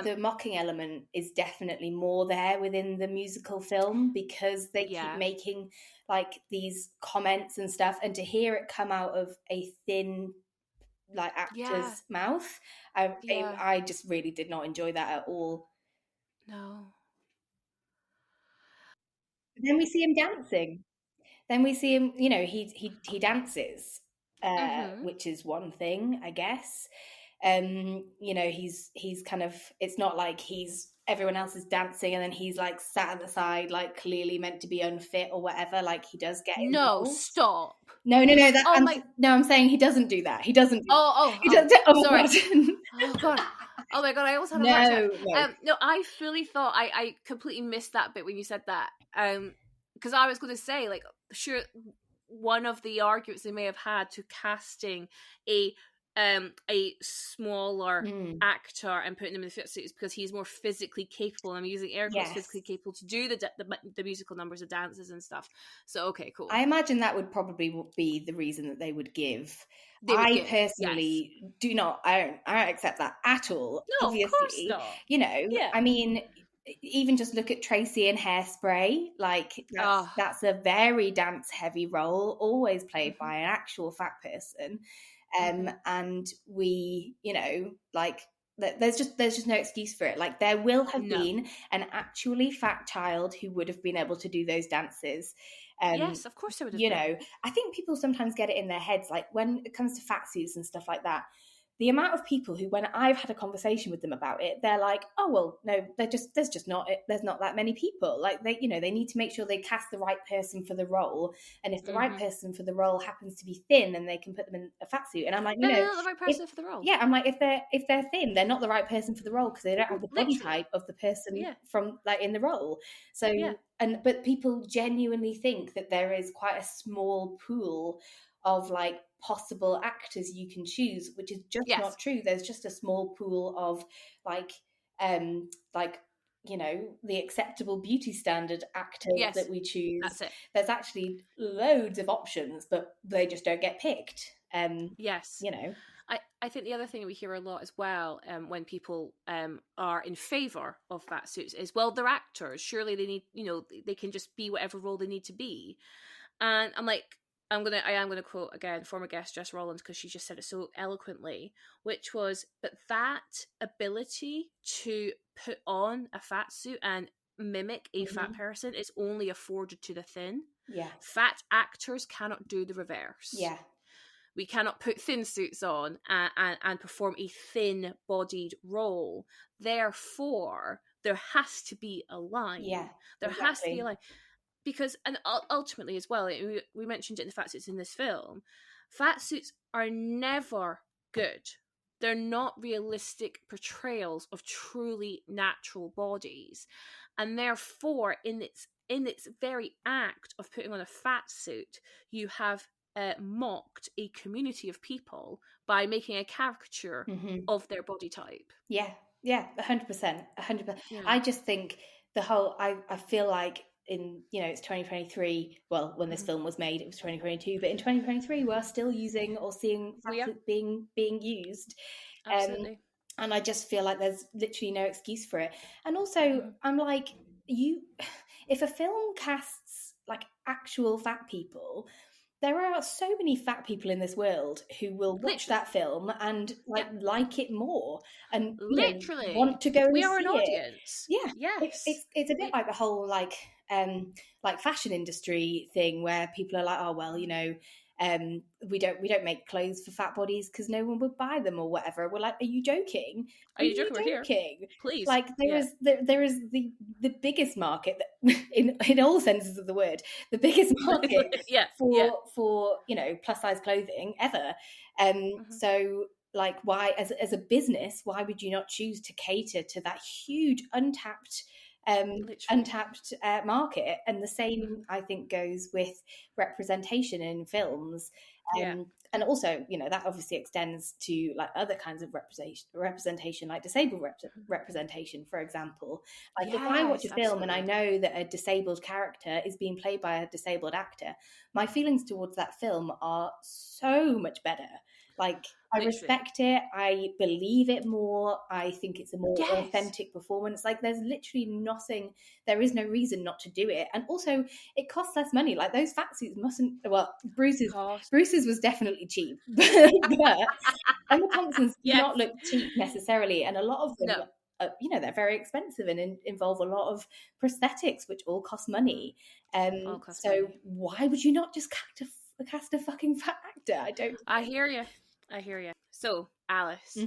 the mocking element is definitely more there within the musical film, because they keep making like these comments and stuff, and to hear it come out of a thin like actor's mouth, I just really did not enjoy that at all. No. Then we see him dancing. Then we see him, he dances, which is one thing, I guess. He's kind of, it's not like everyone else is dancing and then he's like sat at the side, like clearly meant to be unfit or whatever. Like he does get involved. No, stop. No. I'm saying he doesn't do that. He doesn't. Sorry. Oh god. Oh my god, I almost had a heart attack. No, I fully thought I completely missed that bit when you said that. Because I was going to say, like, sure, one of the arguments they may have had to casting a smaller actor and putting him in the fit suit is because he's more physically capable. I'm using air quotes, physically capable to do the musical numbers, the dances and stuff. So okay, cool. I imagine that would probably be the reason that they would give. Personally do not. I don't accept that at all. No, obviously, of course not. I mean, even just look at Tracy in Hairspray. Like that's a very dance heavy role, always played by an actual fat person. And we, there's just no excuse for it. Like there will have been an actually fat child who would have been able to do those dances. Yes, of course there would have been. I think people sometimes get it in their heads, like when it comes to fat suits and stuff like that, the amount of people who, when I've had a conversation with them about it, they're like, oh, well, no, there's not that many people. Like they need to make sure they cast the right person for the role. And if the right person for the role happens to be thin, then they can put them in a fat suit. And I'm like, they're not the right person for the role. Yeah, I'm like, if they're thin, they're not the right person for the role because they don't have the body type of the person from like in the role. So, but people genuinely think that there is quite a small pool of like possible actors you can choose, which is just not true. There's just a small pool of the acceptable beauty standard actors that we choose. That's it. There's actually loads of options, but they just don't get picked. I think the other thing we hear a lot as well when people are in favour of fat suits is, well, they're actors. Surely they need, they can just be whatever role they need to be. And I'm like, I am gonna quote again former guest Jess Rollins, because she just said it so eloquently, which was, but that ability to put on a fat suit and mimic a fat person is only afforded to the thin. Yeah. Fat actors cannot do the reverse. Yeah. We cannot put thin suits on and perform a thin-bodied role. Therefore, there has to be a line. Yeah. There has to be a line. Because, and ultimately as well, we mentioned it in the fat suits in this film, fat suits are never good. They're not realistic portrayals of truly natural bodies. And therefore, in its very act of putting on a fat suit, you have mocked a community of people by making a caricature of their body type. Yeah, 100%. I just think the whole, I feel like it's 2023. Well, when this film was made, it was 2022. But in 2023, we're still using or seeing being used. Absolutely. And I just feel like there's literally no excuse for it. And also, I'm like, if a film casts like actual fat people. There are so many fat people in this world who will watch that film and like it more, and want to go we and are an see it. audience. Yeah, Yes, it's a bit like the whole like fashion industry thing where people are like, oh well, we don't make clothes for fat bodies because no one would buy them or whatever. We're like, are you joking? Are you joking? We're here. Please. Like there is the biggest market that, in all senses of the word, the biggest market for plus size clothing ever. So like, why as a business, why would you not choose to cater to that huge untapped market? And the same I think goes with representation in films. And also, that obviously extends to like other kinds of representation, like disabled representation, for example. Like if I watch a film and I know that a disabled character is being played by a disabled actor, my feelings towards that film are so much better. Like I respect it, I believe it more, I think it's a more authentic performance. Like there is no reason not to do it. And also it costs less money. Like those fat suits Bruce's was definitely cheap. But Emma Thompson's do not look cheap necessarily, and a lot of them they're very expensive and involve a lot of prosthetics, which all cost money. Why would you not just cast a fucking fat actor? I hear you. So, Alice,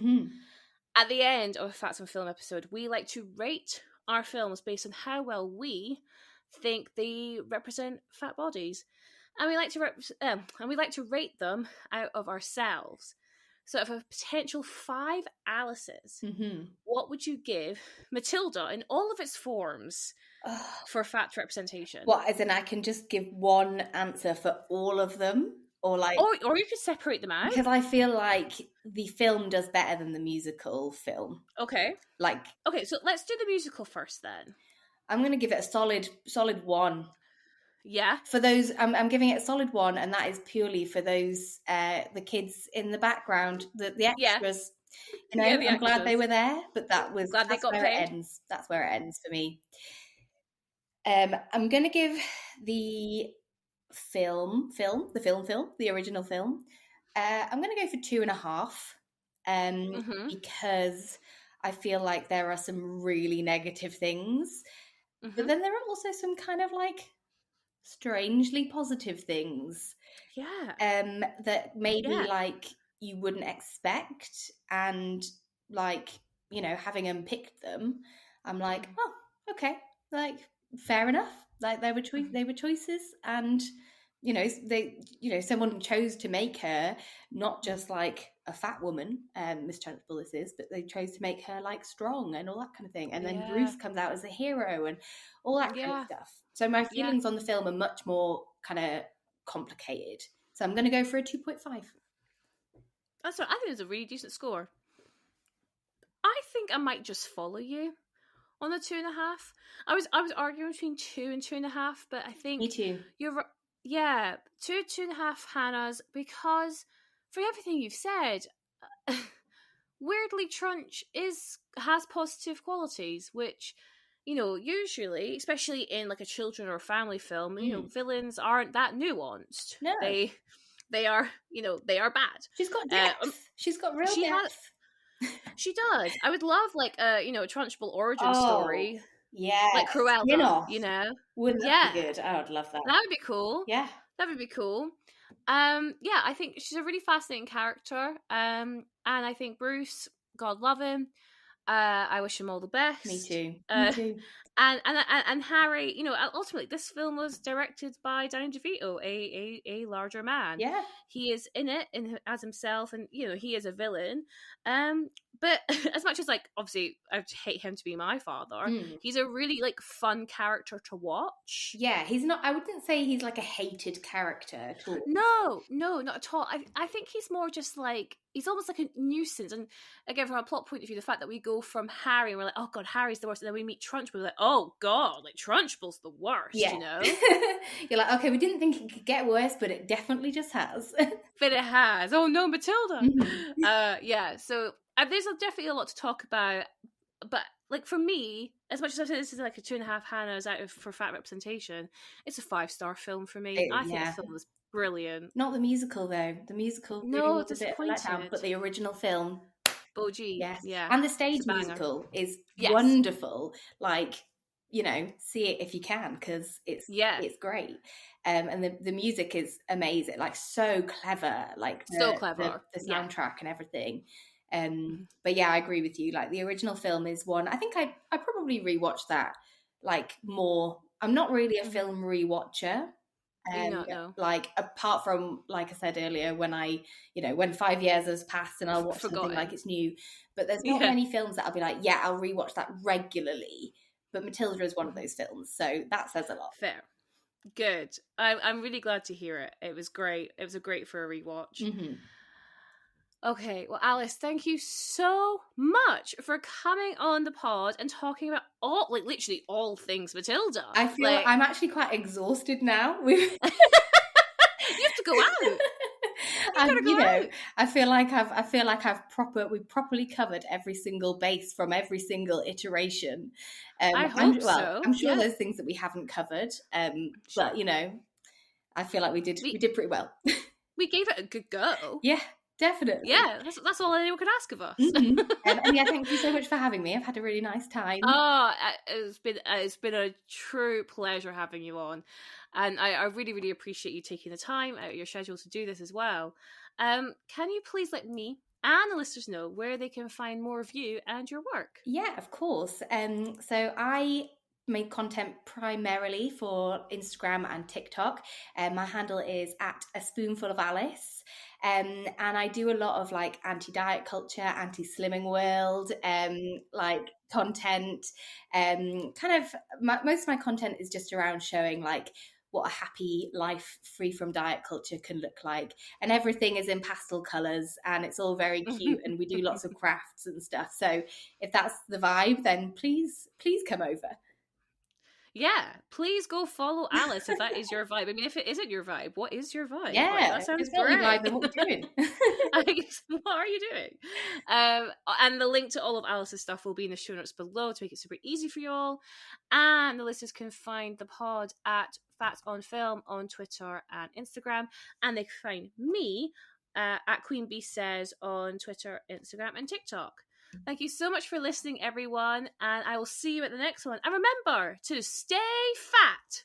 at the end of a Facts on Film episode, we like to rate our films based on how well we think they represent fat bodies, and we like to rate them out of ourselves. So, out of a potential 5 Alices, what would you give Matilda in all of its forms for fat representation? What, as in I can just give one answer for all of them? Or you could separate them out. Because I feel like the film does better than the musical film. Okay. So let's do the musical first then. I'm going to give it a solid 1. Yeah. For those, I'm giving it a solid 1, and that is purely for those the kids in the background, the extras. I'm glad they were there, but that's where it ends. That's where it ends for me. I'm going to give the the original film, I'm going to go for 2.5, because I feel like there are some really negative things, but then there are also some kind of like strangely positive things, that maybe like you wouldn't expect, and like having unpicked them, I'm like, oh, okay, like fair enough. Like they were choices, and someone chose to make her not just like a fat woman, Miss Trunchbull is, but they chose to make her like strong and all that kind of thing. And then Bruce comes out as a hero and all that kind of stuff. So my feelings on the film are much more kind of complicated. So I'm going to go for a 2.5. That's what I think is a really decent score. I think I might just follow you on the 2.5. I was arguing between 2 and 2.5, but I think me too. You're 2.5 Hannahs, because for everything you've said, weirdly Trunch has positive qualities, which usually, especially in like a children or family film, villains aren't that nuanced. No, they are bad. She's got depth. She's got real depth. She does. I would love like a Trunchbull origin story. Yeah, like Cruella. Wouldn't that be good? I would love that. That would be cool. Yeah, that would be cool. I think she's a really fascinating character. And I think Bruce, God love him. I wish him all the best. Me too. Me too. And Harry, ultimately this film was directed by Danny DeVito, a larger man. Yeah, he is in it as himself, and he is a villain. But as much as like obviously I'd hate him to be my father, he's a really like fun character to watch. Yeah, he's not. I wouldn't say he's like a hated character at all. No, not at all. I think he's more just like he's almost like a nuisance. And again, from a plot point of view, the fact that we go from Harry and we're like, oh god, Harry's the worst, and then we meet Trunchbull, we're like, oh god, like Trunchbull's the worst. Yeah. You're like, okay, we didn't think it could get worse, but it definitely just has. But it has. Oh no, Matilda. So there's definitely a lot to talk about, but like for me, as much as I've said this is like a 2.5 Hannahs out of for fat representation, it's a 5-star film for me. I think the film was brilliant. Not the musical though. The musical really No, was a bit of a letdown, but the original film, oh gee, yes. yeah. And the stage musical is wonderful. Like, you know, see it if you can, because it's great. And the music is amazing, like so clever, like so clever, the soundtrack and everything. But yeah, I agree with you. Like the original film is one. I think I probably rewatched that like more. I'm not really a film rewatcher. Like apart from, like I said earlier, when when 5 years has passed and I'll watch something like it's new, but there's not many films that I'll be like, yeah, I'll rewatch that regularly. But Matilda is one of those films, so that says a lot. Fair. Good. I'm really glad to hear it. It was great. It was great for a rewatch. Okay, well, Alice, thank you so much for coming on the pod and talking about literally all things Matilda. I feel like I'm actually quite exhausted now. You have to go out. I feel like we've properly covered every single base from every single iteration. I hope so. I'm sure there's things that we haven't covered, but I feel like we did pretty well. We gave it a good go. Yeah. Definitely. Yeah, that's all anyone could ask of us. And yeah, thank you so much for having me. I've had a really nice time. Oh, it's been a true pleasure having you on. And I really, really appreciate you taking the time out of your schedule to do this as well. Can you please let me and the listeners know where they can find more of you and your work? Yeah, of course. So I make content primarily for Instagram and TikTok. My handle is at aspoonfulofalice. And I do a lot of like anti-diet culture, anti-slimming world, like content. Most of my content is just around showing like what a happy life free from diet culture can look like. And everything is in pastel colours and it's all very cute and we do lots of crafts and stuff. So if that's the vibe, then please come over. Yeah, please go follow Alice if that is your vibe. I mean, if it isn't your vibe, what is your vibe? Yeah, that sounds great. Vibe, what are you doing? What are you doing? And the link to all of Alice's stuff will be in the show notes below to make it super easy for you all. And the listeners can find the pod at Fats on Film on Twitter and Instagram, and they can find me at Queen Bee Says on Twitter, Instagram, and TikTok. Thank you so much for listening, everyone, and I will see you at the next one. And remember to stay fat.